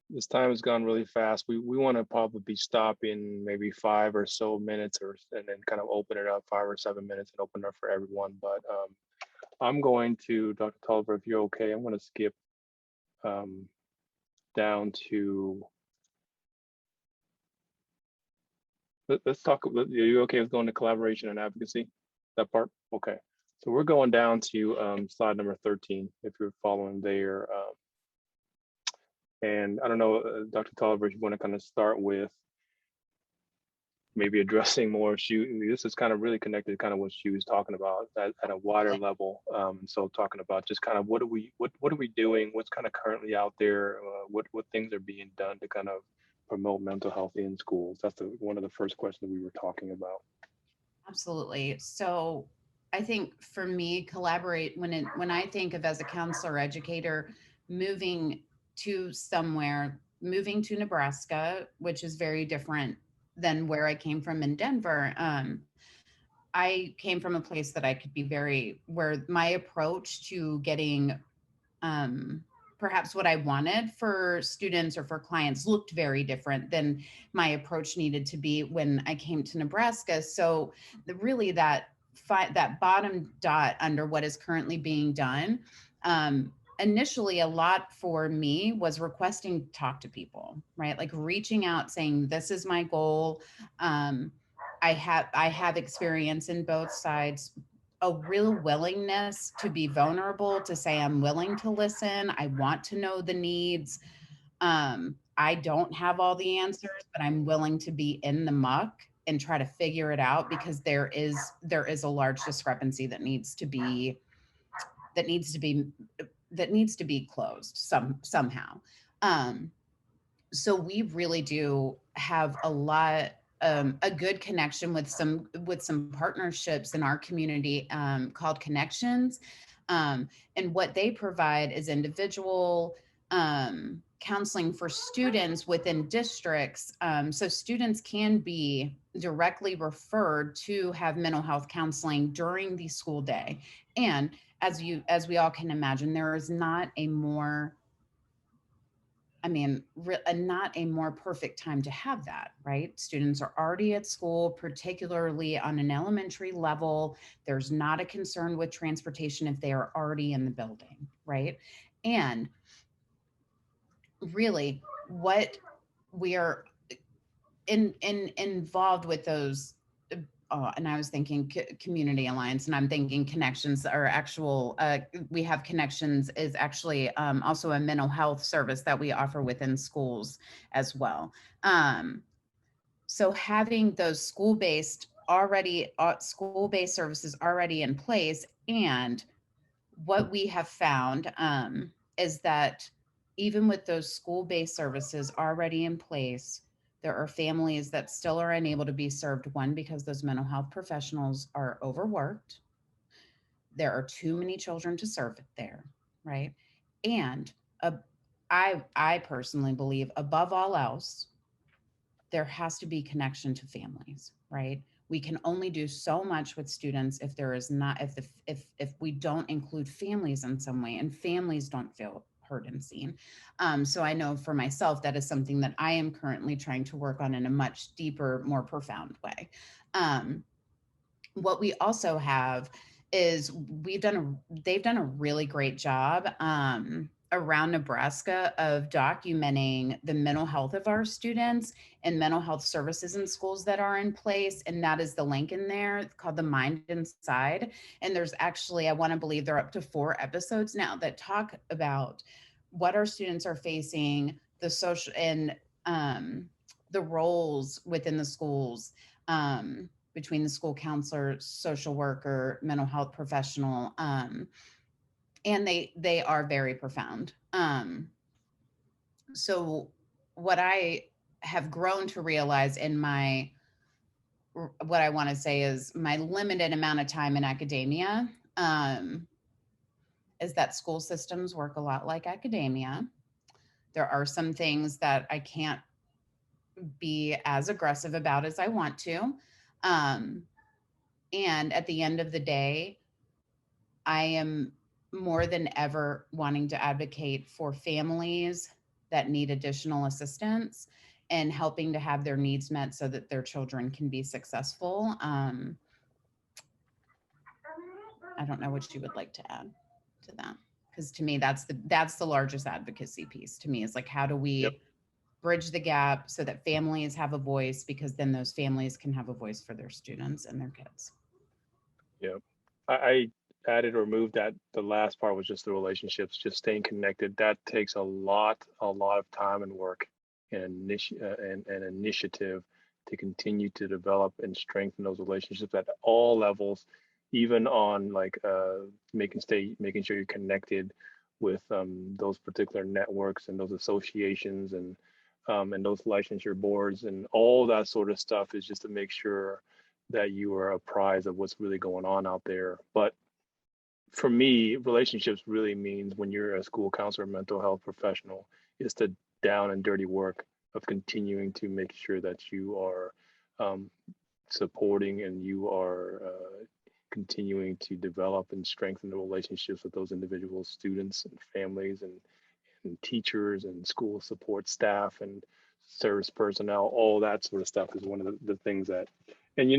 Speaker 1: this time has gone really fast. We want to probably stop in maybe 5 or so minutes and then kind of open it up 5 or 7 minutes and open it up for everyone. But I'm going to, Dr. Toliver, if you're okay, I'm going to skip down to, let's talk, are you okay with going to collaboration and advocacy, that part? Okay, so we're going down to slide number 13, if you're following there. And I don't know, Dr. Toliver, if you want to kind of start with maybe addressing more this is kind of really connected to kind of what she was talking about at a wider level. So talking about just kind of what are we doing, what's kind of currently out there, what things are being done to kind of promote mental health in schools. That's one of the first questions we were talking about.
Speaker 2: Absolutely. So I think for me, collaborate, when I think of as a counselor educator, moving to Nebraska, which is very different than where I came from in Denver. I came from a place that I could be where my approach to getting perhaps what I wanted for students or for clients looked very different than my approach needed to be when I came to Nebraska. So really that bottom dot under what is currently being done, initially a lot for me was requesting to talk to people, right? Like reaching out saying, this is my goal. I have experience in both sides, a real willingness to be vulnerable, to say I'm willing to listen. I want to know the needs. I don't have all the answers, but I'm willing to be in the muck and try to figure it out, because there is a large discrepancy that needs to be closed somehow. So we really do have a good connection with some partnerships in our community, called Connections. And what they provide is individual counseling for students within districts. So students can be directly referred to have mental health counseling during the school day. And as we all can imagine, there is not a more not a more perfect time to have that, right? Students are already at school, particularly on an elementary level. There's not a concern with transportation if they are already in the building, right? And really, what we are involved with those, and I was thinking Community Alliance, and I'm thinking Connections are actual, we have Connections is actually also a mental health service that we offer within schools as well. So having those school-based services already in place, and what we have found is that even with those school-based services already in place, there are families that still are unable to be served. One, because those mental health professionals are overworked. There are too many children to serve there, right? And I personally believe, above all else, there has to be connection to families, right? We can only do so much with students if there is not, if we don't include families in some way, and families don't feel heard and seen. So I know for myself, that is something that I am currently trying to work on in a much deeper, more profound way. What we also have is they've done a really great job around Nebraska of documenting the mental health of our students and mental health services in schools that are in place. And that is the link in there called The Mind Inside. And there's actually, I want to believe they're up to 4 episodes now that talk about what our students are facing, the social and the roles within the schools, between the school counselor, social worker, mental health professional. And they are very profound. So what I have grown to realize in what I want to say is my limited amount of time in academia, is that school systems work a lot like academia. There are some things that I can't be as aggressive about as I want to. And at the end of the day, I am more than ever wanting to advocate for families that need additional assistance and helping to have their needs met so that their children can be successful. I don't know what you would like to add to that, because to me, that's the largest advocacy piece to me, is like, how do we bridge the gap so that families have a voice, because then those families can have a voice for their students and their kids.
Speaker 1: Yeah, I added or moved that. The last part was just the relationships, just staying connected. That takes a lot of time and work and initiative to continue to develop and strengthen those relationships at all levels, even on like making sure you're connected with those particular networks and those associations and those licensure boards and all that sort of stuff, is just to make sure that you are apprised of what's really going on out there. But for me, relationships really means, when you're a school counselor, mental health professional, is the down and dirty work of continuing to make sure that you are supporting and you are continuing to develop and strengthen the relationships with those individual students and families and teachers and school support staff and service personnel. All that sort of stuff is one of the things that, and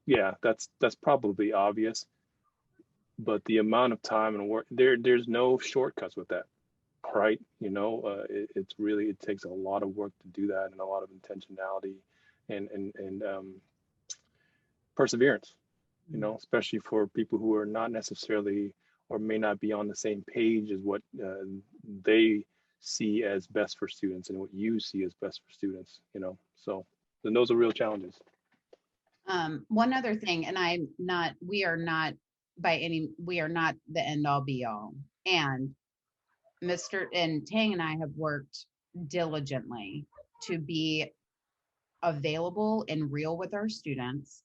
Speaker 1: yeah, that's probably obvious, but the amount of time and work there's no shortcuts with that, right? It's really, it takes a lot of work to do that, and a lot of intentionality and perseverance, especially for people who are not necessarily or may not be on the same page as what they see as best for students and what you see as best for students, you know. So then those are real challenges.
Speaker 2: One other thing, and we are not the end all be all. And Tang and I have worked diligently to be available and real with our students,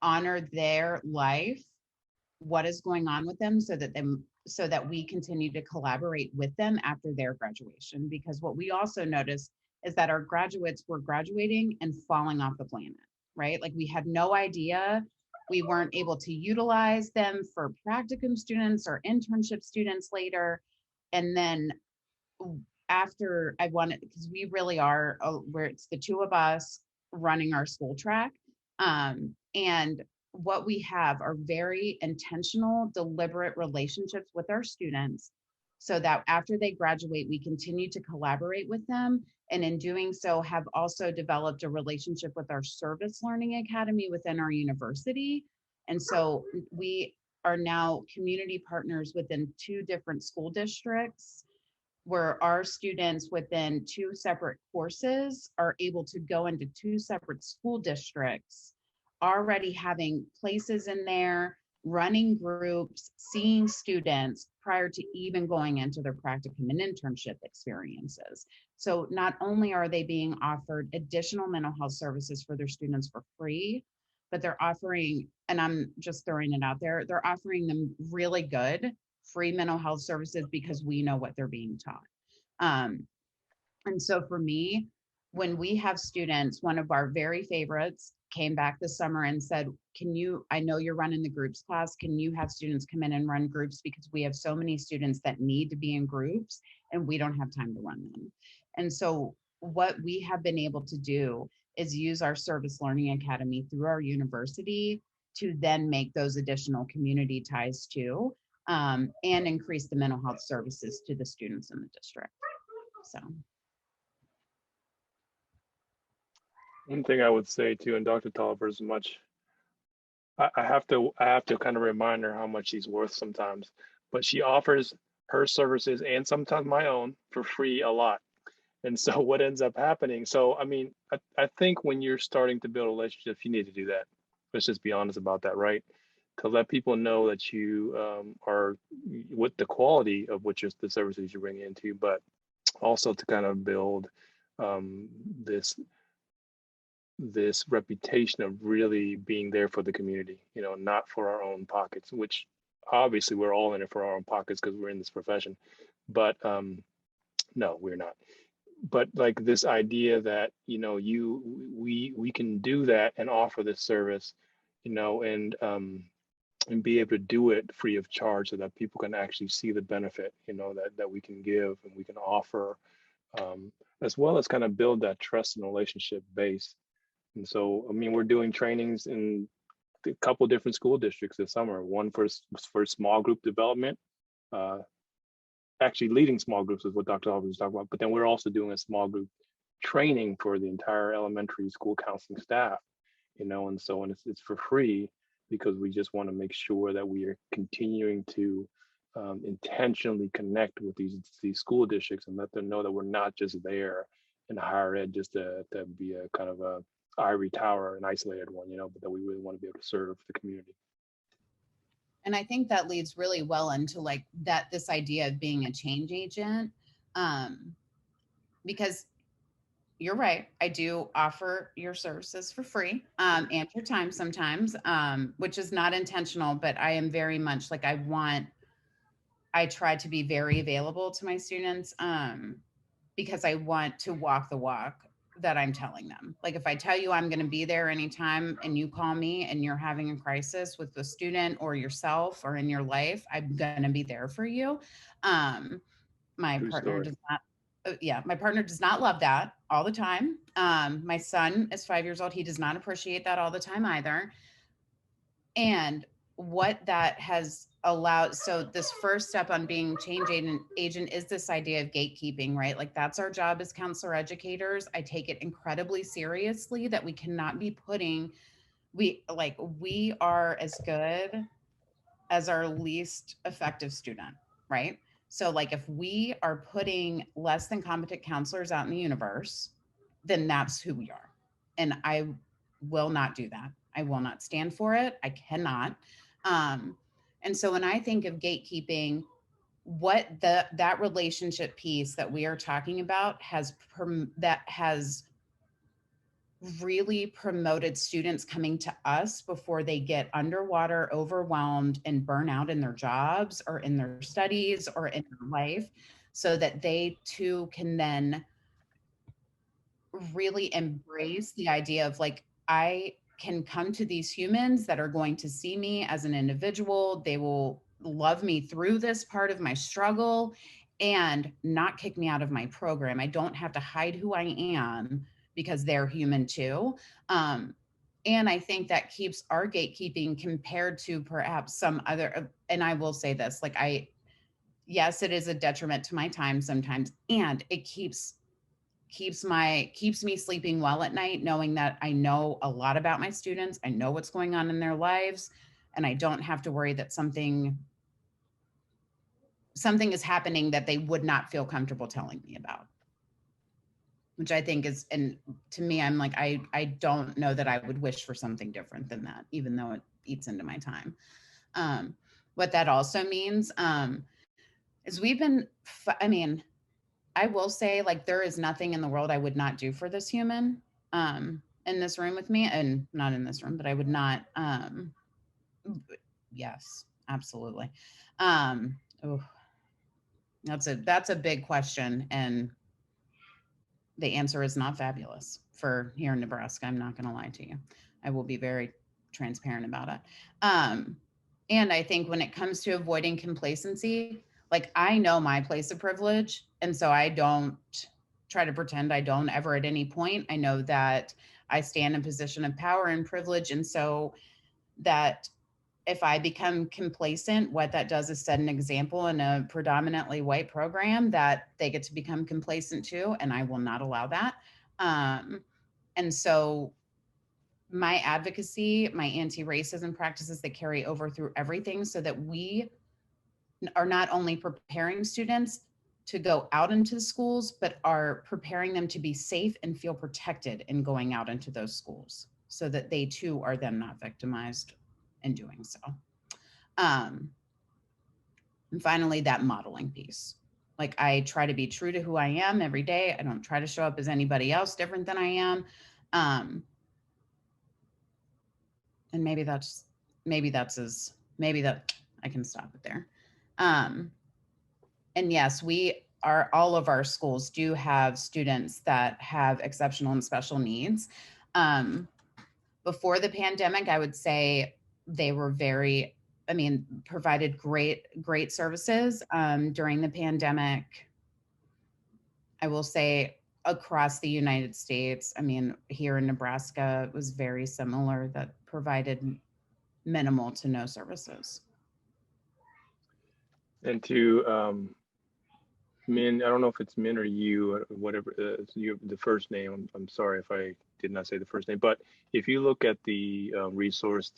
Speaker 2: honor their life, what is going on with them, so that we continue to collaborate with them after their graduation. Because what we also noticed is that our graduates were graduating and falling off the planet, right? Like we had no idea. We weren't able to utilize them for practicum students or internship students later. And then after because we really are, where it's the two of us running our school track. And what we have are very intentional, deliberate relationships with our students, so that after they graduate, we continue to collaborate with them. And in doing so, have also developed a relationship with our service learning academy within our university. And so we are now community partners within 2 different school districts, where our students within 2 separate courses are able to go into 2 separate school districts, already having places in there, running groups, seeing students prior to even going into their practicum and internship experiences. So not only are they being offered additional mental health services for their students for free, but they're offering, and I'm just throwing it out there, they're offering them really good free mental health services because we know what they're being taught. And so for me, when we have students, one of our very favorites came back this summer and said, I know you're running the groups class, can you have students come in and run groups, because we have so many students that need to be in groups and we don't have time to run them. And so what we have been able to do is use our service learning academy through our university to then make those additional community ties too, and increase the mental health services to the students in the district. So.
Speaker 1: One thing I would say too, and Dr. Toliver, is much, I have to kind of remind her how much she's worth sometimes, but she offers her services and sometimes my own for free a lot. And so what ends up happening, so I mean, I think when you're starting to build relationships, you need to do that. Let's just be honest about that, right? To let people know that you are with the quality of the services you bring into, but also to kind of build this reputation of really being there for the community, you know, not for our own pockets, which obviously we're all in it for our own pockets because we're in this profession, but no, we're not. But like this idea that, you know, we can do that and offer this service, you know, and be able to do it free of charge so that people can actually see the benefit, you know, that we can give and we can offer, as well as kind of build that trust and relationship base. And so, I mean, we're doing trainings in a couple different school districts this summer, one for small group development, actually leading small groups is what Dr. Oliver was talking about, but then we're also doing a small group training for the entire elementary school counseling staff, you know, and so, and it's for free because we just want to make sure that we are continuing to intentionally connect with these school districts and let them know that we're not just there in higher ed just to be a kind of a ivory tower, an isolated one, you know, but that we really want to be able to serve the community.
Speaker 2: And I think that leads really well into like this idea of being a change agent, because you're right. I do offer your services for free, and your time sometimes, which is not intentional, but I am very much like, I try to be very available to my students, because I want to walk the walk that I'm telling them. Like if I tell you I'm going to be there anytime and you call me and you're having a crisis with the student or yourself or in your life, I'm going to be there for you. My partner does not. My partner does not love that all the time. My son is 5 years old. He does not appreciate that all the time either. And what that has allowed, so this first step on being change agent is this idea of gatekeeping, right? Like that's our job as counselor educators. I take it incredibly seriously that we cannot be we are as good as our least effective student, right? So like if we are putting less than competent counselors out in the universe, then that's who we are. And I will not do that. I will not stand for it. I cannot. And so when I think of gatekeeping, what that relationship piece that we are talking about has really promoted students coming to us before they get underwater, overwhelmed, and burn out in their jobs or in their studies or in their life, so that they too can then really embrace the idea of like, I can come to these humans that are going to see me as an individual. They will love me through this part of my struggle and not kick me out of my program. I don't have to hide who I am because they're human too. And I think that keeps our gatekeeping compared to perhaps some other, and I will say this, like yes, it is a detriment to my time sometimes, and it keeps me sleeping well at night, knowing that I know a lot about my students. I know what's going on in their lives, and I don't have to worry that something is happening that they would not feel comfortable telling me about, which I think is, and to me, I'm like, I don't know that I would wish for something different than that, even though it eats into my time. What that also means is I will say, like, there is nothing in the world I would not do for this human in this room with me, and not in this room, but I would not. Yes, absolutely. Oh, that's a big question, and the answer is not fabulous for here in Nebraska. I'm not going to lie to you. I will be very transparent about it. And I think when it comes to avoiding complacency, like, I know my place of privilege, and so I don't try to pretend I don't ever at any point. I know that I stand in a position of power and privilege, and so that if I become complacent, what that does is set an example in a predominantly white program that they get to become complacent too, and I will not allow that. And so my advocacy, my anti-racism practices that carry over through everything, so that we are not only preparing students to go out into the schools, but are preparing them to be safe and feel protected in going out into those schools, so that they too are then not victimized in doing so. And finally, that modeling piece. Like, I try to be true to who I am every day. I don't try to show up as anybody else different than I am. And maybe that I can stop it there. And yes, all of our schools do have students that have exceptional and special needs. Before the pandemic, I would say they were provided great services. During the pandemic, I will say across the United States, here in Nebraska, it was very similar, that provided minimal to no services.
Speaker 1: And to Min, I don't know if it's Min or you, or whatever, the first name. I'm sorry if I did not say the first name, but if you look at the resource,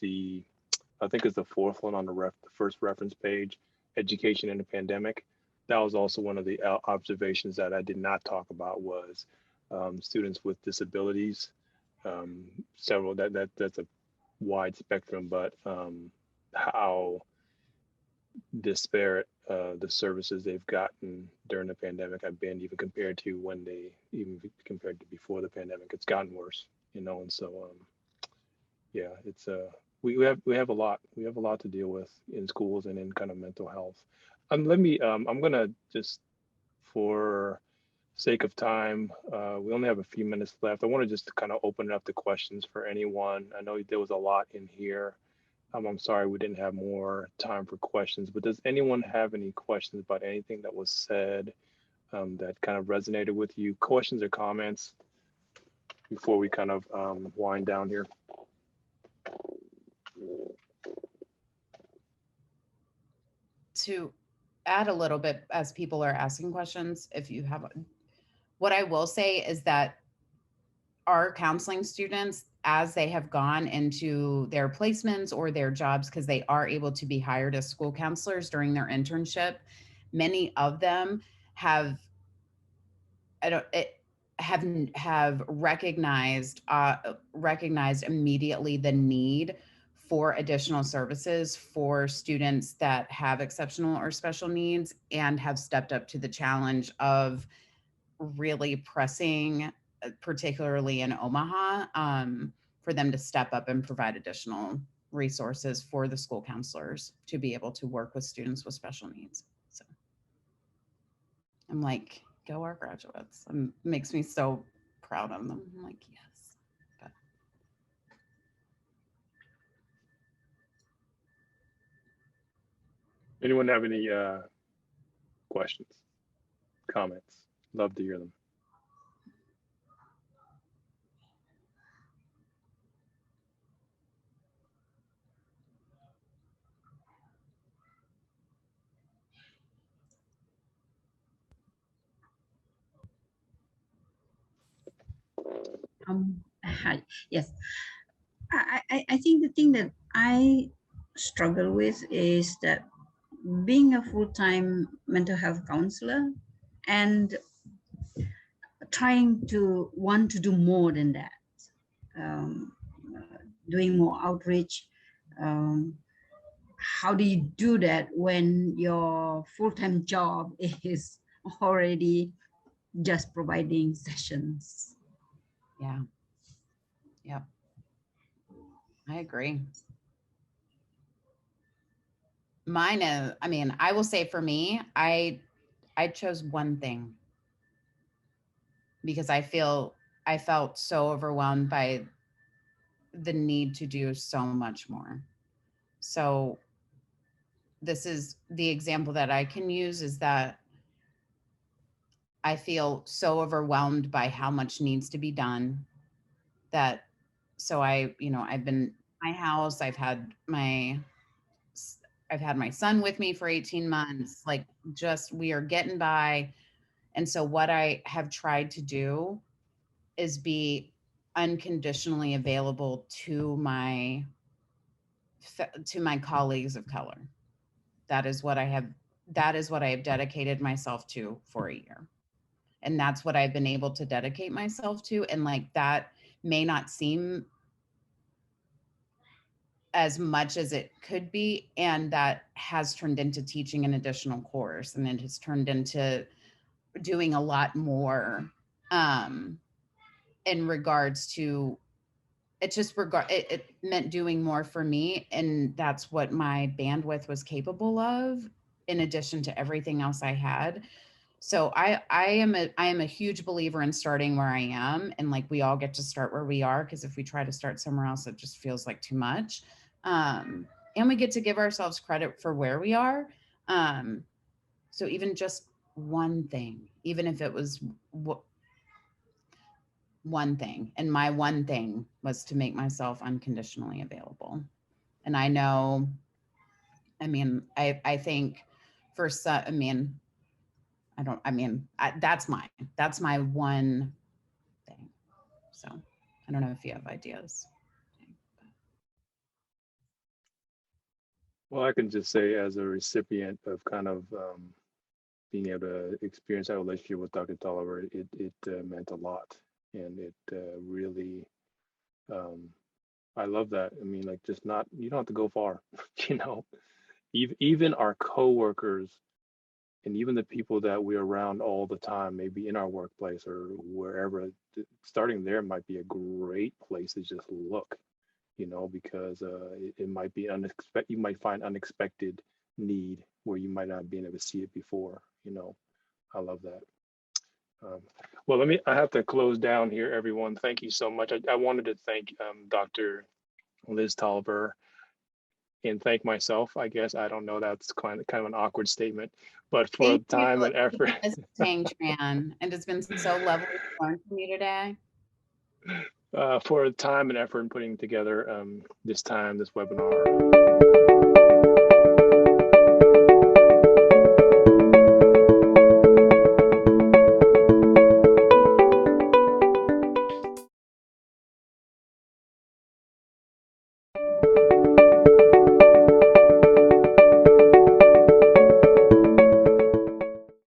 Speaker 1: I think it's the fourth one on the first reference page, Education in the Pandemic. That was also one of the observations that I did not talk about, was students with disabilities. Several, that's a wide spectrum, but how disparate the services they've gotten during the pandemic have been, even compared to before the pandemic. It's gotten worse, and so yeah, it's we have a lot to deal with in schools and in kind of mental health. I'm gonna just, for sake of time, we only have a few minutes left. I want to just kind of open it up to questions for anyone. I know there was a lot in here. I'm sorry we didn't have more time for questions, but does anyone have any questions about anything that was said that kind of resonated with you? Questions or comments before we kind of wind down here?
Speaker 2: To add a little bit as people are asking questions, what I will say is that our counseling students, as they have gone into their placements or their jobs, because they are able to be hired as school counselors during their internship, many of them have have recognized immediately the need for additional services for students that have exceptional or special needs, and have stepped up to the challenge of really pressing, particularly in Omaha, for them to step up and provide additional resources for the school counselors to be able to work with students with special needs. So I'm like, go our graduates. It makes me so proud of them. I'm like, yes. But
Speaker 1: Anyone have any questions, comments? Love to hear them.
Speaker 6: Hi. Yes. I think the thing that I struggle with is that being a full-time mental health counselor and trying to want to do more than that, doing more outreach. How do you do that when your full-time job is already just providing sessions?
Speaker 2: yeah. Yep. I agree. Mine is, I mean, I will say for me, I chose one thing because I felt so overwhelmed by the need to do so much more. So this is the example that I can use, is that I feel so overwhelmed by how much needs to be done that, so I've been in my house, I've had my son with me for 18 months, like, just, we are getting by. And so what I have tried to do is be unconditionally available to my colleagues of color. That is what I have dedicated myself to for a year. And that's what I've been able to dedicate myself to. And like, that may not seem as much as it could be. And that has turned into teaching an additional course. And it has turned into doing a lot more in regards to, it meant doing more for me. And that's what my bandwidth was capable of, in addition to everything else I had. So I am a huge believer in starting where I am, and like, we all get to start where we are, because if we try to start somewhere else, it just feels like too much. And we get to give ourselves credit for where we are. So even just one thing, even if it was one thing, and my one thing was to make myself unconditionally available. And I know, I think for some, that's my one thing. So I don't know if you have ideas.
Speaker 1: Well, I can just say, as a recipient of kind of being able to experience that relationship with Dr. Toliver, it meant a lot. And it really, I love that. I mean, like, just not, you don't have to go far, even our coworkers, and even the people that we're around all the time, maybe in our workplace or wherever, starting there might be a great place to just look, because it might be unexpected. You might find unexpected need where you might not have been able to see it before. I love that. Well, I have to close down here, everyone. Thank you so much. I wanted to thank Dr. Liz Toliver, and thank myself, I guess. I don't know, that's kind of an awkward statement, but for
Speaker 2: Thank
Speaker 1: time
Speaker 2: you,
Speaker 1: and effort.
Speaker 2: Tang Tran, and it's been so lovely to learn from you today.
Speaker 1: For time and effort in putting together this webinar.